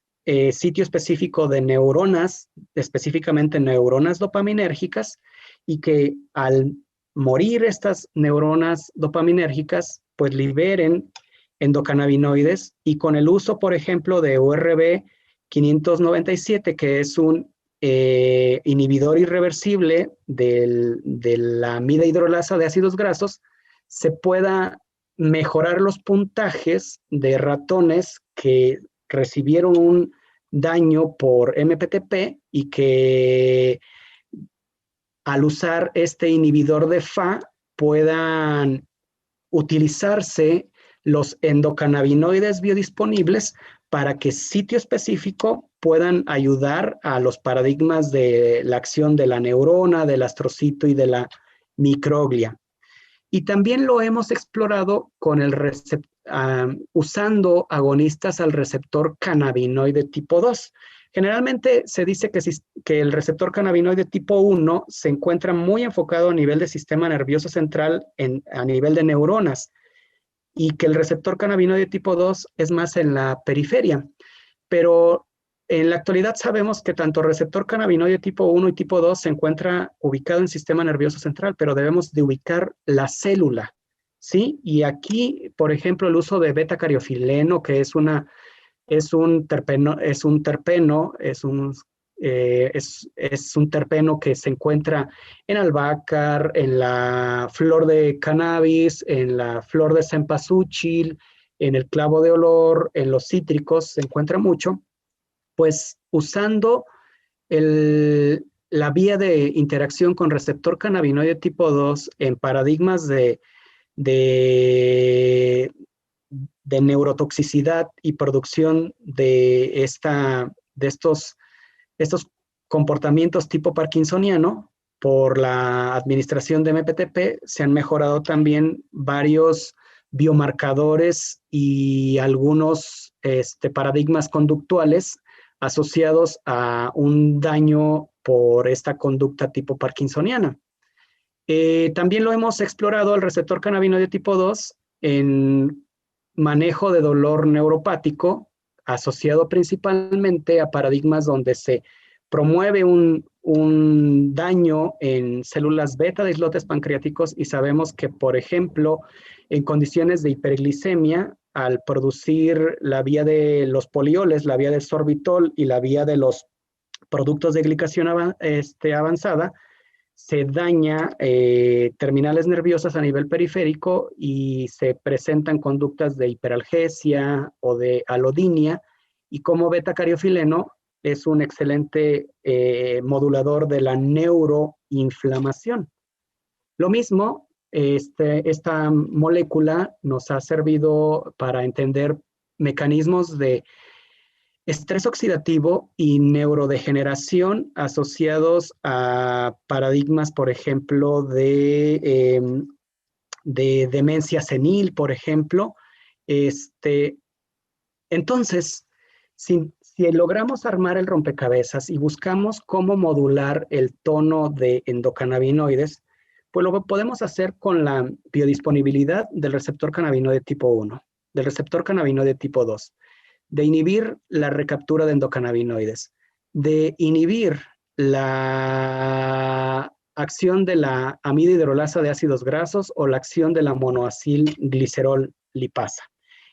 A: sitio específico de neuronas, específicamente neuronas dopaminérgicas, y que al morir estas neuronas dopaminérgicas, pues liberen endocannabinoides, y con el uso, por ejemplo, de ORB 597, que es un inhibidor irreversible de la amida hidrolasa de ácidos grasos, se pueda mejorar los puntajes de ratones que recibieron un daño por MPTP, y que al usar este inhibidor de FA puedan utilizarse los endocannabinoides biodisponibles para que sitio específico puedan ayudar a los paradigmas de la acción de la neurona, del astrocito y de la microglia. Y también lo hemos explorado con usando agonistas al receptor cannabinoide tipo 2. Generalmente se dice que el receptor cannabinoide tipo 1 se encuentra muy enfocado a nivel de sistema nervioso central, a nivel de neuronas, y que el receptor cannabinoide tipo 2 es más en la periferia. Pero en la actualidad sabemos que tanto receptor cannabinoide tipo 1 y tipo 2 se encuentra ubicado en sistema nervioso central, pero debemos de ubicar la célula, ¿sí? Y aquí, por ejemplo, el uso de beta-cariofileno, que es un terpeno, es un Es un terpeno que se encuentra en albácar, en la flor de cannabis, en la flor de cempasúchil, en el clavo de olor, en los cítricos, se encuentra mucho. Pues usando la vía de interacción con receptor cannabinoide tipo 2 en paradigmas de, de neurotoxicidad y producción estos comportamientos tipo parkinsoniano, por la administración de MPTP, se han mejorado también varios biomarcadores y algunos paradigmas conductuales asociados a un daño por esta conducta tipo parkinsoniana. También lo hemos explorado el receptor cannabinoide tipo 2 en manejo de dolor neuropático, asociado principalmente a paradigmas donde se promueve un daño en células beta de islotes pancreáticos, y sabemos que, por ejemplo, en condiciones de hiperglicemia, al producir la vía de los polioles, la vía del sorbitol y la vía de los productos de glicación avanzada, se daña terminales nerviosas a nivel periférico y se presentan conductas de hiperalgesia o de alodinia, y como beta-cariofileno es un excelente modulador de la neuroinflamación. Lo mismo, esta molécula nos ha servido para entender mecanismos de estrés oxidativo y neurodegeneración asociados a paradigmas, por ejemplo, de demencia senil, por ejemplo. Entonces, si logramos armar el rompecabezas y buscamos cómo modular el tono de endocannabinoides, pues lo podemos hacer con la biodisponibilidad del receptor cannabinoide tipo 1, del receptor cannabinoide tipo 2, de inhibir la recaptura de endocannabinoides, de inhibir la acción de la amida hidrolasa de ácidos grasos o la acción de la monoacilglicerol lipasa.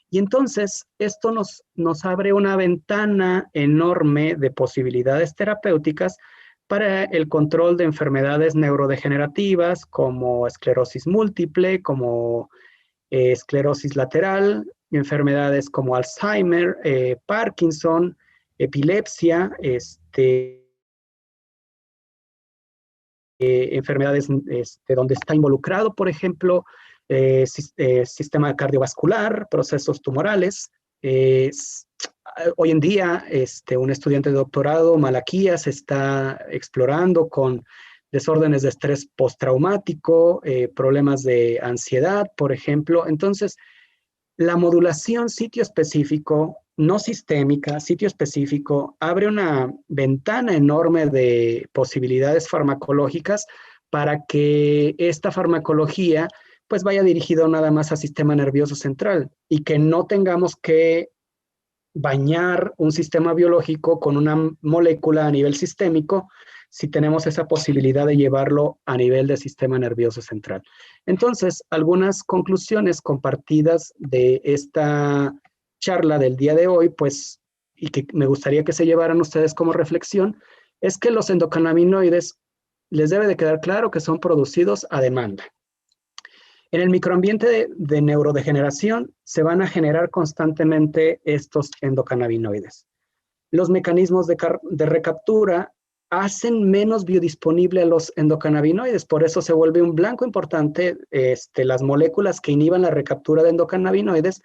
A: Y entonces esto nos abre una ventana enorme de posibilidades terapéuticas para el control de enfermedades neurodegenerativas como esclerosis múltiple, como esclerosis lateral, enfermedades como Alzheimer, Parkinson, epilepsia, enfermedades donde está involucrado, por ejemplo, sistema cardiovascular, procesos tumorales. Hoy en día, un estudiante de doctorado, Malaquías, está explorando con desórdenes de estrés postraumático, problemas de ansiedad, por ejemplo. Entonces, la modulación sitio específico, no sistémica, sitio específico, abre una ventana enorme de posibilidades farmacológicas para que esta farmacología pues vaya dirigida nada más al sistema nervioso central y que no tengamos que bañar un sistema biológico con una molécula a nivel sistémico si tenemos esa posibilidad de llevarlo a nivel del sistema nervioso central. Entonces, algunas conclusiones compartidas de esta charla del día de hoy, pues, y que me gustaría que se llevaran ustedes como reflexión, es que los endocannabinoides les debe de quedar claro que son producidos a demanda. En el microambiente de neurodegeneración se van a generar constantemente estos endocannabinoides. Los mecanismos de recaptura hacen menos biodisponible a los endocannabinoides, por eso se vuelve un blanco importante las moléculas que inhiban la recaptura de endocannabinoides,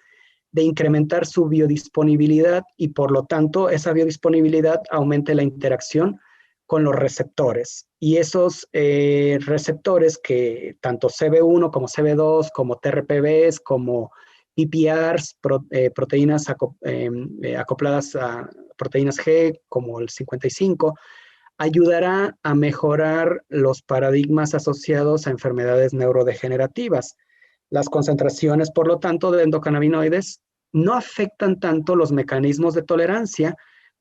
A: de incrementar su biodisponibilidad y por lo tanto esa biodisponibilidad aumente la interacción con los receptores. Y esos receptores que tanto CB1 como CB2, como TRPVs, como PPRs, proteínas acopladas a proteínas G, como el 55, ayudará a mejorar los paradigmas asociados a enfermedades neurodegenerativas. Las concentraciones, por lo tanto, de endocannabinoides no afectan tanto los mecanismos de tolerancia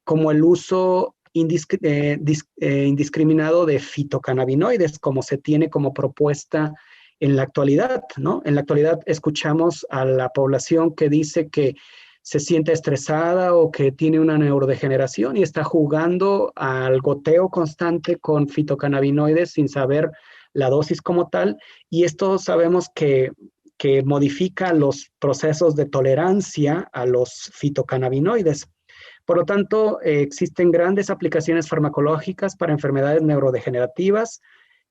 A: como el uso indiscriminado de fitocannabinoides, como se tiene como propuesta en la actualidad, ¿no? En la actualidad escuchamos a la población que dice que se siente estresada o que tiene una neurodegeneración y está jugando al goteo constante con fitocannabinoides sin saber la dosis como tal, y esto sabemos que modifica los procesos de tolerancia a los fitocannabinoides. Por lo tanto, existen grandes aplicaciones farmacológicas para enfermedades neurodegenerativas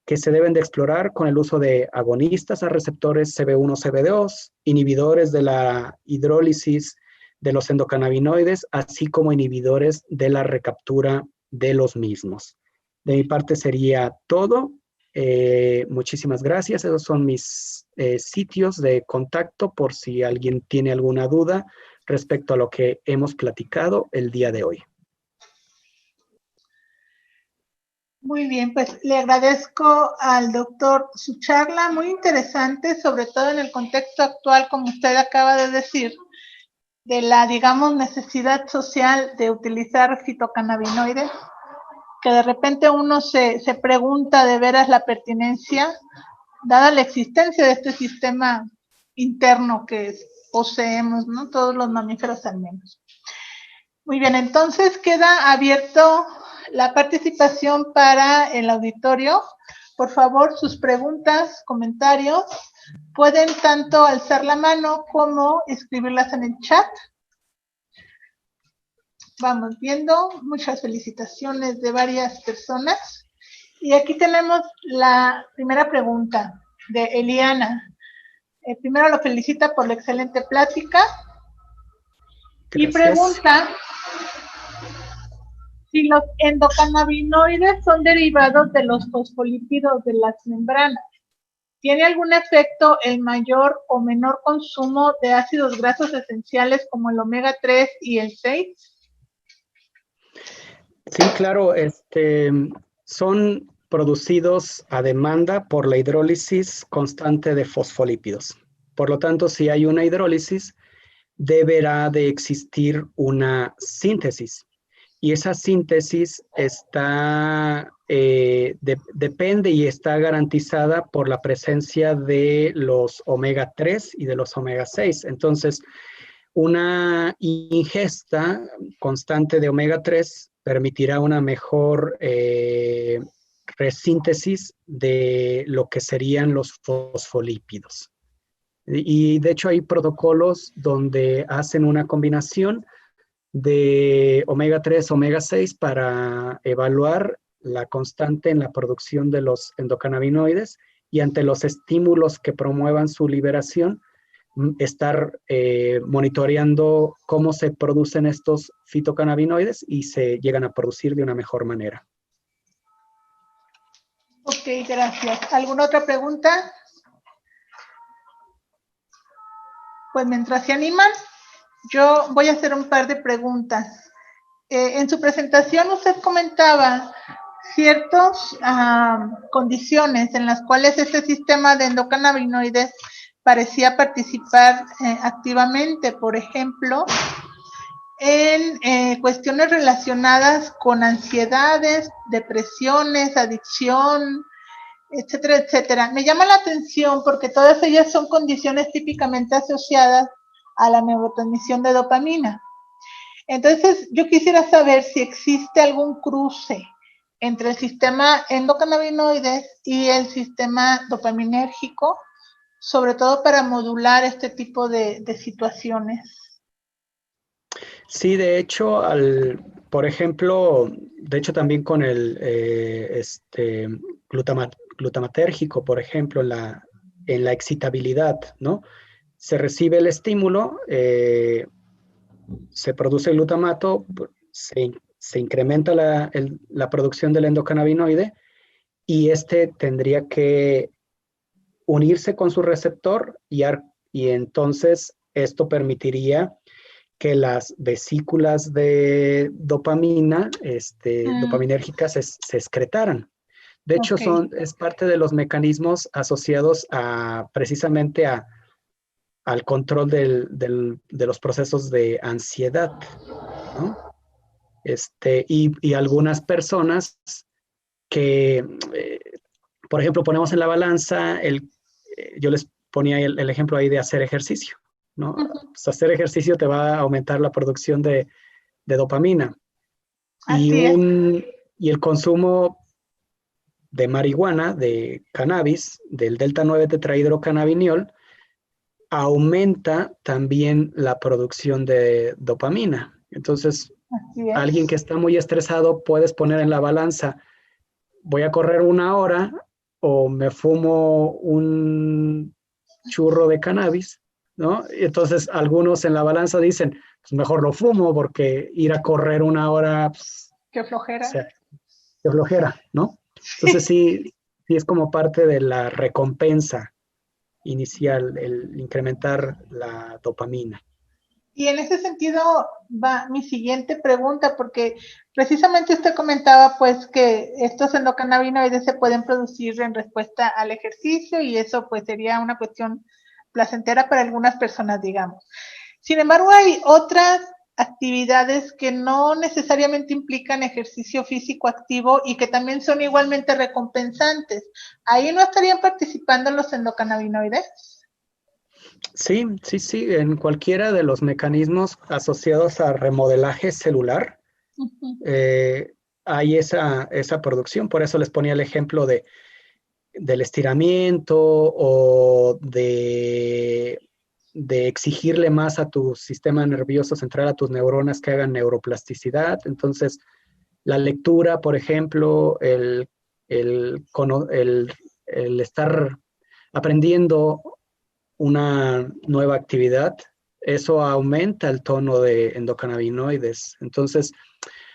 A: que se deben de explorar con el uso de agonistas a receptores CB1, CB2, inhibidores de la hidrólisis de los endocannabinoides, así como inhibidores de la recaptura de los mismos. De mi parte sería todo. Muchísimas gracias. Esos son mis sitios de contacto por si alguien tiene alguna duda respecto a lo que hemos platicado el día de hoy.
B: Muy bien, pues le agradezco al doctor su charla, muy interesante, sobre todo en el contexto actual, como usted acaba de decir, de la, digamos, necesidad social de utilizar fitocannabinoides, que de repente uno se pregunta de veras la pertinencia, dada la existencia de este sistema interno que poseemos, ¿no? Todos los mamíferos al menos. Muy bien, entonces queda abierto la participación para el auditorio. Por favor, sus preguntas, comentarios, pueden tanto alzar la mano como escribirlas en el chat. Vamos viendo, muchas felicitaciones de varias personas. Y aquí tenemos la primera pregunta de Eliana. Primero lo felicita por la excelente plática. Gracias. Y pregunta si los endocannabinoides son derivados de los fosfolípidos de las membranas. ¿Tiene algún efecto el mayor o menor consumo de ácidos grasos esenciales como el omega 3 y el 6?
A: Sí, claro, son producidos a demanda por la hidrólisis constante de fosfolípidos. Por lo tanto, si hay una hidrólisis, deberá de existir una síntesis. Y esa síntesis depende y está garantizada por la presencia de los omega 3 y de los omega 6. Entonces, una ingesta constante de omega 3 permitirá una mejor resíntesis de lo que serían los fosfolípidos. Y de hecho hay protocolos donde hacen una combinación de omega 3, omega 6 para evaluar la constante en la producción de los endocannabinoides y ante los estímulos que promuevan su liberación, estar monitoreando cómo se producen estos fitocannabinoides y se llegan a producir de una mejor manera.
B: Ok, gracias. ¿Alguna otra pregunta? Pues mientras se animan, yo voy a hacer un par de preguntas. En su presentación usted comentaba ciertas condiciones en las cuales este sistema de endocannabinoides parecía participar activamente, por ejemplo, en cuestiones relacionadas con ansiedades, depresiones, adicción, etcétera, etcétera. Me llama la atención porque todas ellas son condiciones típicamente asociadas a la neurotransmisión de dopamina. Entonces, yo quisiera saber si existe algún cruce entre el sistema endocannabinoides y el sistema dopaminérgico, sobre todo para modular este tipo de situaciones.
A: Sí, de hecho, por ejemplo, de hecho también con el glutamatérgico, por ejemplo, en la excitabilidad, ¿no? Se recibe el estímulo, se produce el glutamato, se incrementa la producción del endocannabinoide y este tendría que unirse con su receptor y entonces esto permitiría que las vesículas de dopamina, dopaminérgicas, se excretaran. De hecho, es parte de los mecanismos asociados precisamente al control de los procesos de ansiedad, ¿no? Y algunas personas que, por ejemplo, ponemos en la balanza, yo les ponía el ejemplo ahí de hacer ejercicio, ¿no? Pues hacer ejercicio te va a aumentar la producción de dopamina. Y,
B: Así es.
A: y el consumo de marihuana, de cannabis, del delta 9 tetrahidrocannabinol, aumenta también la producción de dopamina. Entonces,
B: Así
A: alguien que
B: es.
A: está muy estresado, puedes poner en la balanza, voy a correr 1 hora o me fumo un churro de cannabis, ¿no? Y entonces algunos en la balanza dicen, pues mejor lo fumo porque ir a correr 1 hora, pues,
B: Qué
A: o
B: flojera.
A: sea, qué flojera, ¿no? Entonces sí, sí es como parte de la recompensa inicial, el incrementar la dopamina.
B: Y en ese sentido va mi siguiente pregunta, porque precisamente usted comentaba pues que estos endocannabinoides se pueden producir en respuesta al ejercicio y eso pues sería una cuestión placentera para algunas personas, digamos. Sin embargo, hay otras actividades que no necesariamente implican ejercicio físico activo y que también son igualmente recompensantes. ¿Ahí no estarían participando los endocannabinoides?
A: Sí, sí, sí, en cualquiera de los mecanismos asociados a remodelaje celular,
B: Uh-huh.
A: eh, hay esa producción. Por eso les ponía el ejemplo del estiramiento o de exigirle más a tu sistema nervioso central, a tus neuronas que hagan neuroplasticidad. Entonces, la lectura, por ejemplo, el, el estar aprendiendo una nueva actividad, eso aumenta el tono de endocannabinoides. Entonces,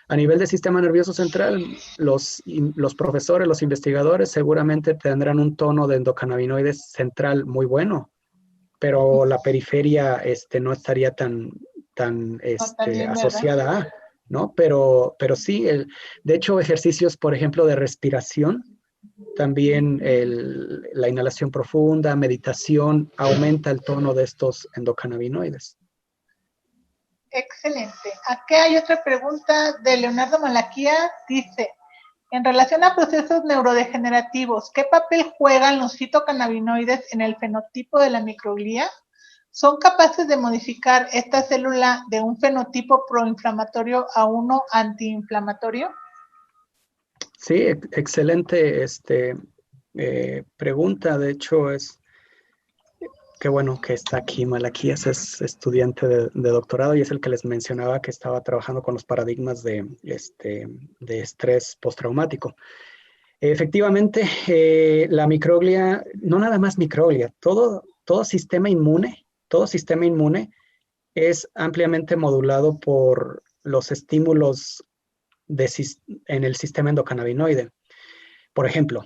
A: a nivel del sistema nervioso central, los profesores, los investigadores seguramente tendrán un tono de endocannabinoides central muy bueno, pero la periferia no estaría tan
B: No, también, ¿verdad?
A: asociada a, ¿no? Pero sí, de hecho, ejercicios, por ejemplo, de respiración, también la inhalación profunda, meditación, aumenta el tono de estos endocannabinoides.
B: Excelente. Aquí hay otra pregunta de Leonardo Malaquía. Dice, en relación a procesos neurodegenerativos, ¿qué papel juegan los fitocannabinoides en el fenotipo de la microglía? ¿Son capaces de modificar esta célula de un fenotipo proinflamatorio a uno antiinflamatorio?
A: Sí, excelente pregunta. De hecho, qué bueno que está aquí. Malaquías es estudiante de doctorado y es el que les mencionaba que estaba trabajando con los paradigmas de estrés postraumático. Efectivamente, la microglia, no nada más microglia, todo sistema inmune es ampliamente modulado por los estímulos en el sistema endocannabinoide. Por ejemplo,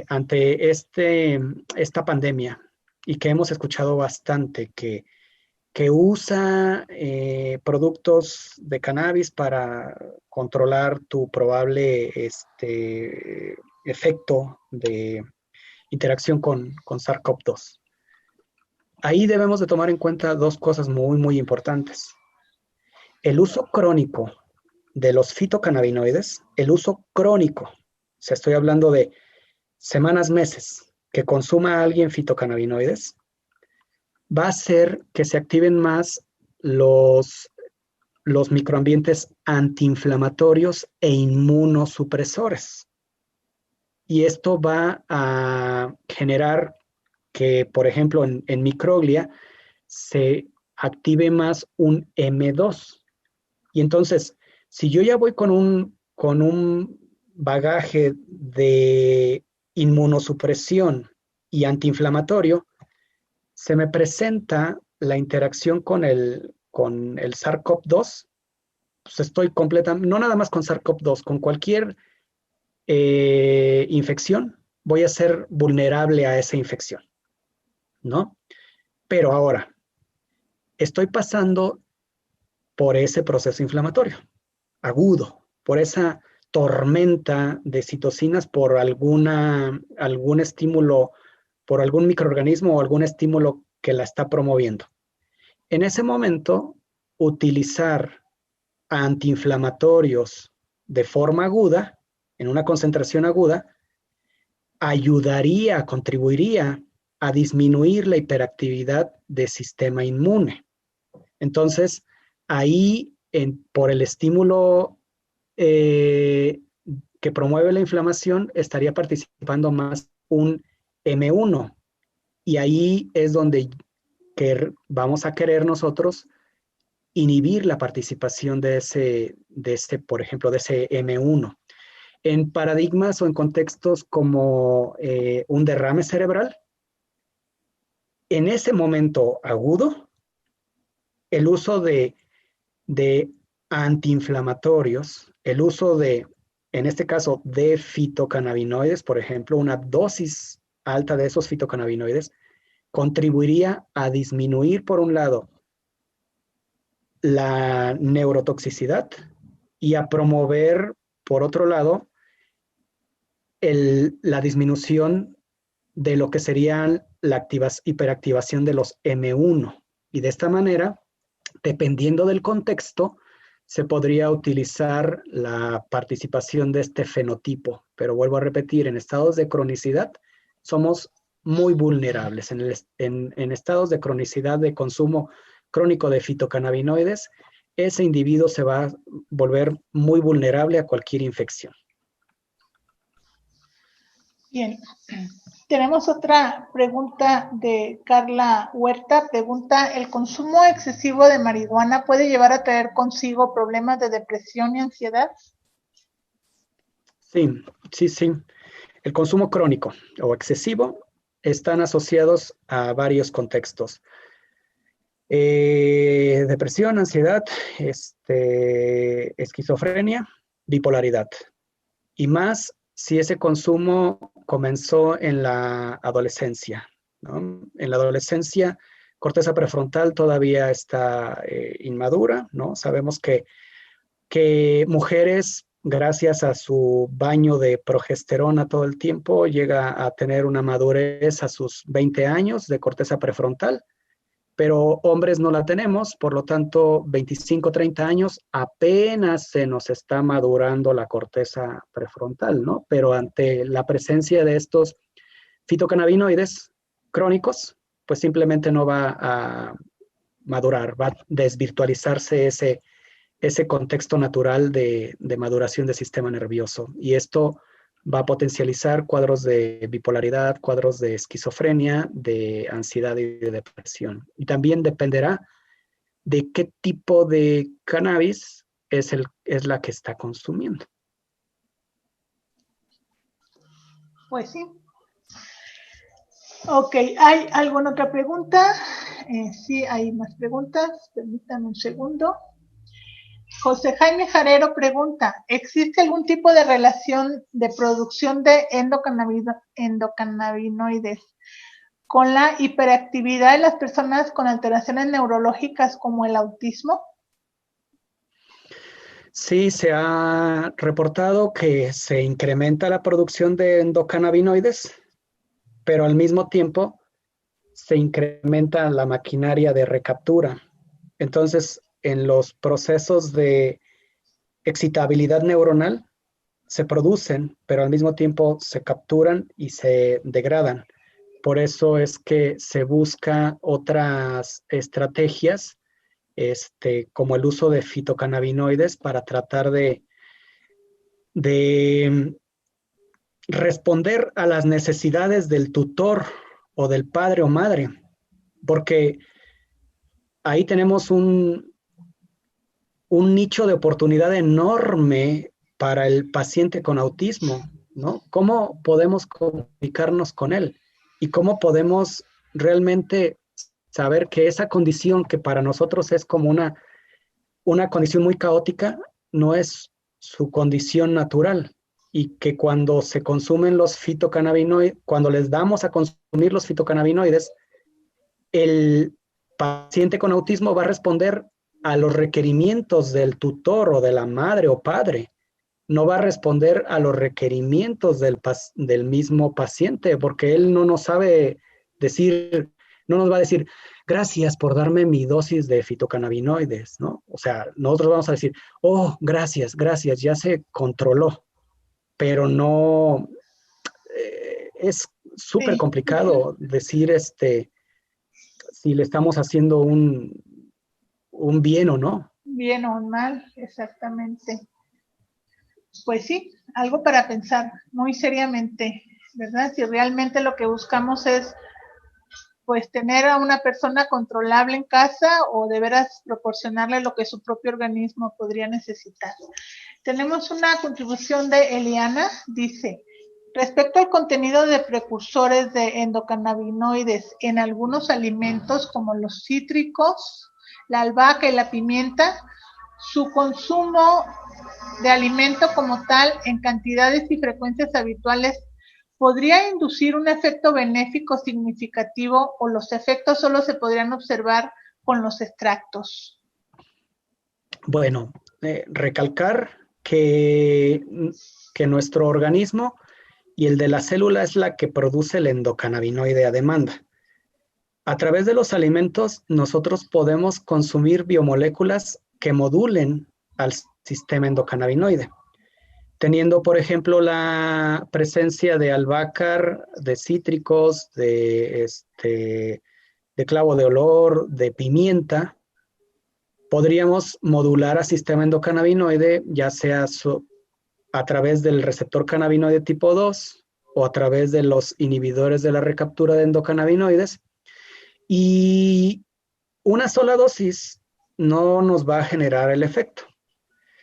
A: ante esta pandemia y que hemos escuchado bastante que usa productos de cannabis para controlar tu probable efecto de interacción con SARS-CoV-2. Ahí debemos de tomar en cuenta dos cosas muy, muy importantes. El uso crónico de los fitocannabinoides, el uso crónico, o sea, estoy hablando de semanas, meses, que consuma alguien fitocannabinoides, va a hacer que se activen más los microambientes antiinflamatorios e inmunosupresores. Y esto va a generar que, por ejemplo, en microglia se active más un M2. Y entonces, si yo ya voy con un bagaje de inmunosupresión y antiinflamatorio, se me presenta la interacción con el SARS-CoV-2, pues estoy completamente, no nada más con SARS-CoV-2, con cualquier infección, voy a ser vulnerable a esa infección, ¿no? Pero ahora, estoy pasando por ese proceso inflamatorio agudo, por esa tormenta de citocinas por algún estímulo, por algún microorganismo o algún estímulo que la está promoviendo. En ese momento, utilizar antiinflamatorios de forma aguda, en una concentración aguda, contribuiría a disminuir la hiperactividad del sistema inmune. Entonces, ahí, por el estímulo que promueve la inflamación, estaría participando más un M1. Y ahí es donde vamos a querer nosotros inhibir la participación de por ejemplo, de ese M1. En paradigmas o en contextos como un derrame cerebral, en ese momento agudo, el uso de antiinflamatorios, el uso en este caso, de fitocannabinoides, por ejemplo, una dosis alta de esos fitocannabinoides, contribuiría a disminuir, por un lado, la neurotoxicidad y a promover, por otro lado, la disminución de lo que sería la hiperactivación de los M1. Y de esta manera, dependiendo del contexto, se podría utilizar la participación de este fenotipo. Pero vuelvo a repetir, en estados de cronicidad somos muy vulnerables. En estados de cronicidad de consumo crónico de fitocannabinoides, ese individuo se va a volver muy vulnerable a cualquier infección.
B: Bien. Tenemos otra pregunta de Carla Huerta. Pregunta, ¿el consumo excesivo de marihuana puede llevar a traer consigo problemas de depresión y ansiedad?
A: Sí. El consumo crónico o excesivo están asociados a varios contextos. Depresión, ansiedad, esquizofrenia, bipolaridad. Y más si ese consumo comenzó en la adolescencia, ¿no? En la adolescencia, corteza prefrontal todavía está inmadura, ¿no? Sabemos que mujeres, gracias a su baño de progesterona todo el tiempo, llega a tener una madurez a sus 20 años de corteza prefrontal, pero hombres no la tenemos, por lo tanto, 25, 30 años apenas se nos está madurando la corteza prefrontal, ¿no? Pero ante la presencia de estos fitocannabinoides crónicos, pues simplemente no va a madurar, va a desvirtualizarse ese contexto natural de maduración del sistema nervioso. Y esto va a potencializar cuadros de bipolaridad, cuadros de esquizofrenia, de ansiedad y de depresión. Y también dependerá de qué tipo de cannabis es la que está consumiendo.
B: Pues sí. Ok, ¿hay alguna otra pregunta? Sí, hay más preguntas. Permítanme un segundo. José Jaime Jarero pregunta, ¿existe algún tipo de relación de producción de endocannabinoides con la hiperactividad de las personas con alteraciones neurológicas como el autismo?
A: Sí, se ha reportado que se incrementa la producción de endocannabinoides, pero al mismo tiempo se incrementa la maquinaria de recaptura. Entonces, en los procesos de excitabilidad neuronal se producen, pero al mismo tiempo se capturan y se degradan. Por eso es que se busca otras estrategias, como el uso de fitocannabinoides para tratar de responder a las necesidades del tutor o del padre o madre, porque ahí tenemos un nicho de oportunidad enorme para el paciente con autismo, ¿no? ¿Cómo podemos comunicarnos con él? ¿Y cómo podemos realmente saber que esa condición que para nosotros es como una condición muy caótica, no es su condición natural? Y que cuando se consumen los fitocannabinoides, cuando les damos a consumir los fitocannabinoides, el paciente con autismo va a responder a los requerimientos del tutor o de la madre o padre, no va a responder a los requerimientos del mismo paciente, porque él no nos sabe decir, no nos va a decir, gracias por darme mi dosis de fitocannabinoides, ¿no? O sea, nosotros vamos a decir, oh, gracias, ya se controló, pero no, súper
B: Sí.
A: complicado decir si le estamos haciendo un bien o no.
B: Bien o mal, exactamente. Pues sí, algo para pensar muy seriamente, ¿verdad? Si realmente lo que buscamos es pues tener a una persona controlable en casa o de veras proporcionarle lo que su propio organismo podría necesitar. Tenemos una contribución de Eliana, dice, respecto al contenido de precursores de endocannabinoides en algunos alimentos como los cítricos, la albahaca y la pimienta, su consumo de alimento como tal en cantidades y frecuencias habituales podría inducir un efecto benéfico significativo o los efectos solo se podrían observar con los extractos.
A: Bueno, recalcar que nuestro organismo y el de la célula es la que produce el endocannabinoide a demanda. A través de los alimentos, nosotros podemos consumir biomoléculas que modulen al sistema endocannabinoide, teniendo, por ejemplo, la presencia de albácar, de cítricos, de clavo de olor, de pimienta. Podríamos modular al sistema endocannabinoide, ya sea a través del receptor cannabinoide tipo 2 o a través de los inhibidores de la recaptura de endocannabinoides. Y una sola dosis no nos va a generar el efecto.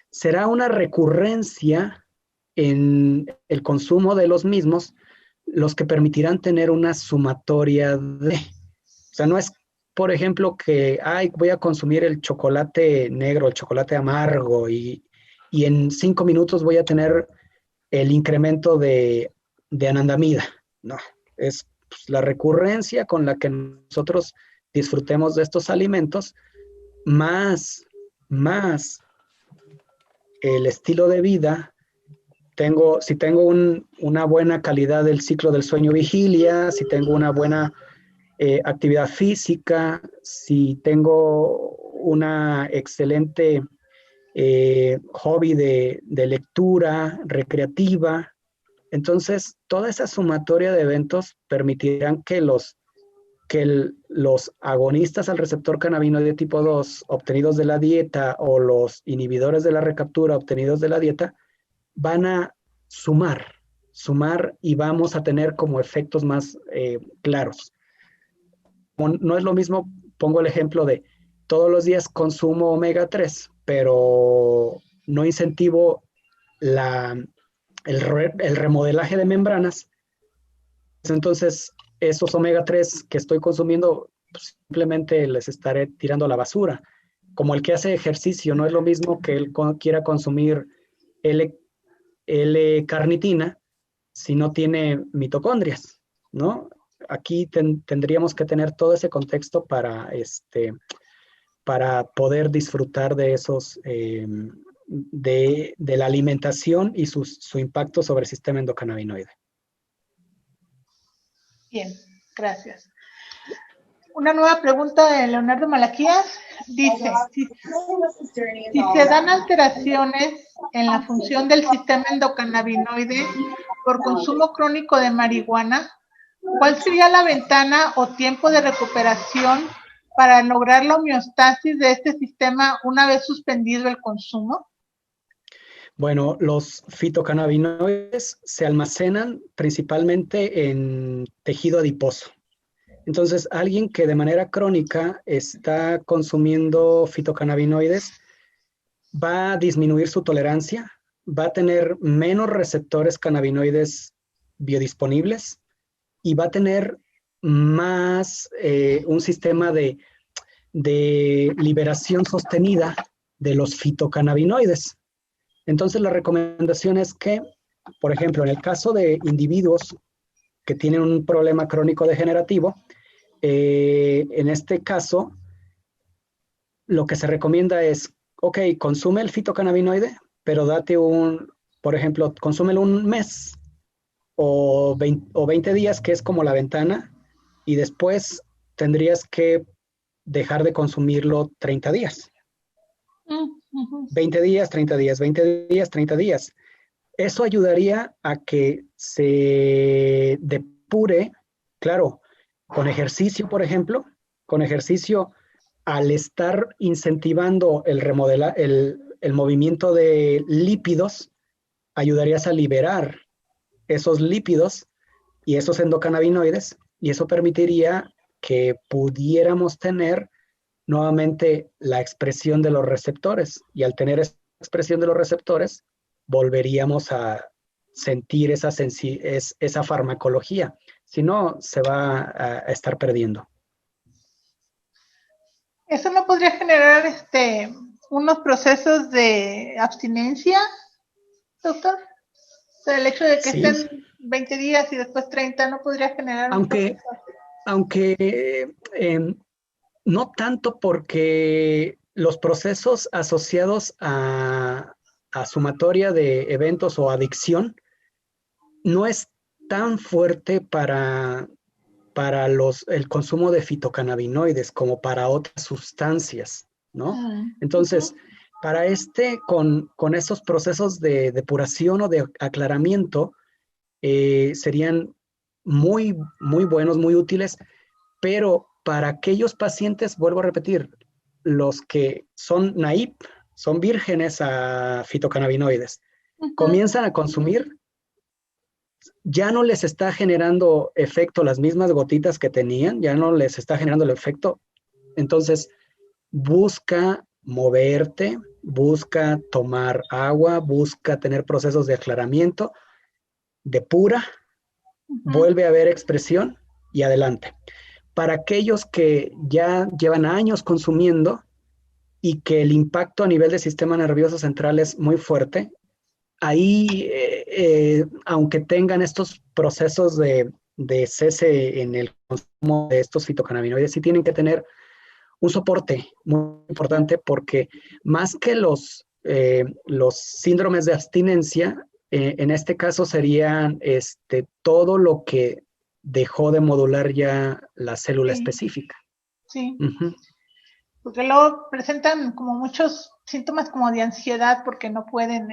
A: Será una recurrencia en el consumo de los mismos los que permitirán tener una sumatoria de... O sea, no es, por ejemplo, que voy a consumir el chocolate negro, el chocolate amargo y en 5 minutos voy a tener el incremento de anandamida. No, es pues, la recurrencia con la que nosotros disfrutemos de estos alimentos, más el estilo de vida. Si tengo una buena calidad del ciclo del sueño vigilia, si tengo una buena actividad física, si tengo una excelente hobby de lectura recreativa, entonces toda esa sumatoria de eventos permitirán que los agonistas al receptor cannabinoide tipo 2 obtenidos de la dieta o los inhibidores de la recaptura obtenidos de la dieta van a sumar y vamos a tener como efectos más claros. No es lo mismo, pongo el ejemplo de todos los días consumo omega 3, pero no incentivo el remodelaje de membranas. Entonces, esos omega 3 que estoy consumiendo, pues, simplemente les estaré tirando a la basura. Como el que hace ejercicio, no es lo mismo que él quiera consumir L-carnitina si no tiene mitocondrias, ¿no? Aquí tendríamos que tener todo ese contexto para poder disfrutar de esos, de la alimentación y su impacto sobre el sistema endocannabinoide.
B: Bien, gracias. Una nueva pregunta de Leonardo Malaquías. Dice, si se dan alteraciones en la función del sistema endocannabinoide por consumo crónico de marihuana, ¿cuál sería la ventana o tiempo de recuperación para lograr la homeostasis de este sistema una vez suspendido el consumo?
A: Bueno, los fitocannabinoides se almacenan principalmente en tejido adiposo. Entonces, alguien que de manera crónica está consumiendo fitocannabinoides va a disminuir su tolerancia, va a tener menos receptores cannabinoides biodisponibles y va a tener más un sistema de liberación sostenida de los fitocannabinoides. Entonces, la recomendación es que, por ejemplo, en el caso de individuos que tienen un problema crónico degenerativo, en este caso, lo que se recomienda es, ok, consume el fitocannabinoide, pero por ejemplo, consúmelo un mes o 20 días, que es como la ventana, y después tendrías que dejar de consumirlo 30 días. 20 días, 30 días, 20 días, 30 días. Eso ayudaría a que se depure, claro, con ejercicio, por ejemplo, con ejercicio, al estar incentivando el movimiento de lípidos, ayudarías a liberar esos lípidos y esos endocannabinoides, y eso permitiría que pudiéramos tener nuevamente la expresión de los receptores, y al tener esa expresión de los receptores, volveríamos a sentir esa farmacología. Si no, se va a estar perdiendo.
B: ¿Eso no podría generar unos procesos de abstinencia, doctor? O sea, el hecho de que
A: Sí,
B: estén 20 días y después 30 no podría generar un proceso.
A: Aunque no tanto, porque los procesos asociados a sumatoria de eventos o adicción no es tan fuerte para el consumo de fitocannabinoides como para otras sustancias, ¿no? Entonces, para con esos procesos de depuración o de aclaramiento, serían muy, muy buenos, muy útiles, pero para aquellos pacientes, vuelvo a repetir, los que son naïve, son vírgenes a fitocannabinoides, comienzan a consumir, ya no les está generando efecto las mismas gotitas que tenían, ya no les está generando el efecto. Entonces, busca moverte, busca tomar agua, busca tener procesos de aclaramiento, depura, vuelve a ver expresión y adelante. Para aquellos que ya llevan años consumiendo y que el impacto a nivel del sistema nervioso central es muy fuerte, ahí, aunque tengan estos procesos de cese en el consumo de estos fitocannabinoides, sí tienen que tener un soporte muy importante, porque más que los síndromes de abstinencia, en este caso serían todo lo que dejó de modular ya la célula específica.
B: Sí. Porque luego presentan como muchos síntomas como de ansiedad porque no pueden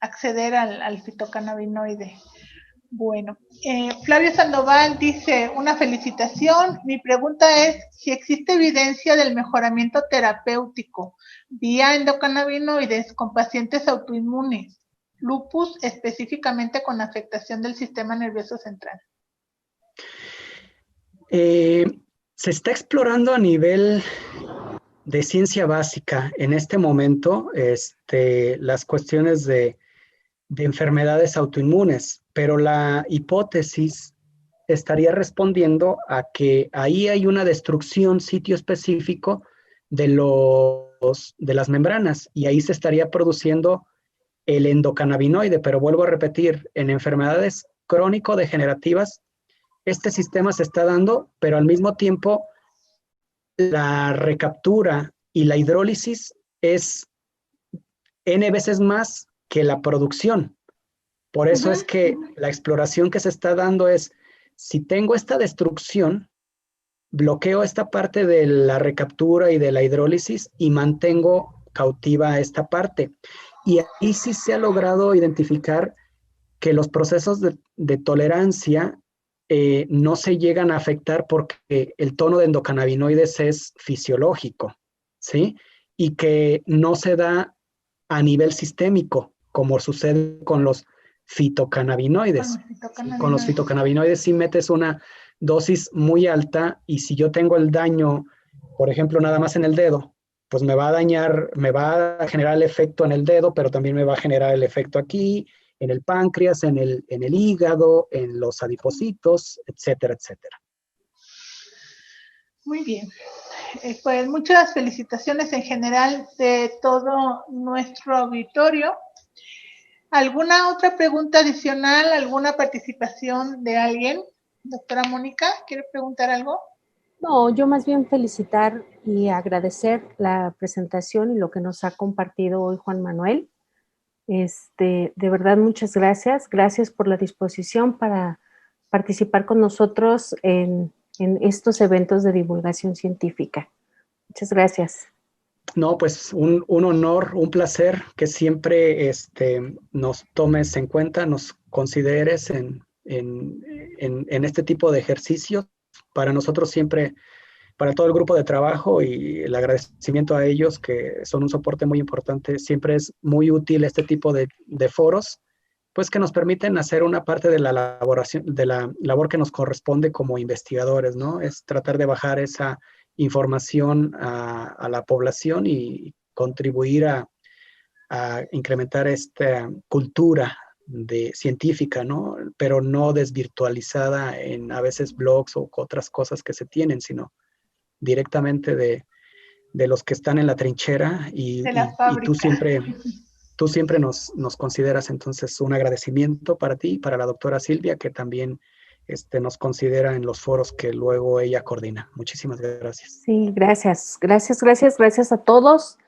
B: acceder al fitocannabinoide. Bueno, Flavio Sandoval dice, una felicitación. Mi pregunta es si existe evidencia del mejoramiento terapéutico vía endocannabinoides con pacientes autoinmunes, lupus específicamente con afectación del sistema nervioso central.
A: Se está explorando a nivel de ciencia básica en este momento las cuestiones de enfermedades autoinmunes, pero la hipótesis estaría respondiendo a que ahí hay una destrucción sitio específico de las membranas, y ahí se estaría produciendo el endocannabinoide. Pero vuelvo a repetir, en enfermedades crónico-degenerativas, este sistema se está dando, pero al mismo tiempo la recaptura y la hidrólisis es N veces más que la producción. Por eso es que la exploración que se está dando es, si tengo esta destrucción, bloqueo esta parte de la recaptura y de la hidrólisis y mantengo cautiva esta parte. Y ahí sí se ha logrado identificar que los procesos de tolerancia no se llegan a afectar, porque el tono de endocannabinoides es fisiológico, ¿sí? Y que no se da a nivel sistémico, como sucede con los fitocannabinoides. Con los fitocannabinoides sí metes una dosis muy alta, y si yo tengo el daño, por ejemplo, nada más en el dedo, pues me va a dañar, me va a generar el efecto en el dedo, pero también me va a generar el efecto aquí, en el páncreas, en el hígado, en los adipocitos, etcétera, etcétera.
B: Muy bien. Pues muchas felicitaciones en general de todo nuestro auditorio. ¿Alguna otra pregunta adicional? ¿Alguna participación de alguien? Doctora Mónica, ¿quiere preguntar algo?
C: No, yo más bien felicitar y agradecer la presentación y lo que nos ha compartido hoy Juan Manuel. De verdad, muchas gracias. Gracias por la disposición para participar con nosotros en estos eventos de divulgación científica. Muchas gracias.
A: No, pues un honor, un placer que siempre nos tomes en cuenta, nos consideres en en este tipo de ejercicios. Para nosotros siempre, para todo el grupo de trabajo y el agradecimiento a ellos, que son un soporte muy importante, siempre es muy útil este tipo de foros, pues que nos permiten hacer una parte de la elaboración, de la labor que nos corresponde como investigadores, ¿no? Es tratar de bajar esa información a la población y contribuir a incrementar esta cultura científica, ¿no? Pero no desvirtualizada en a veces blogs o otras cosas que se tienen, sino directamente de los que están en la trinchera y tú siempre nos consideras. Entonces un agradecimiento para ti y para la doctora Silvia, que también nos considera en los foros que luego ella coordina. Muchísimas gracias.
C: Sí, gracias a todos.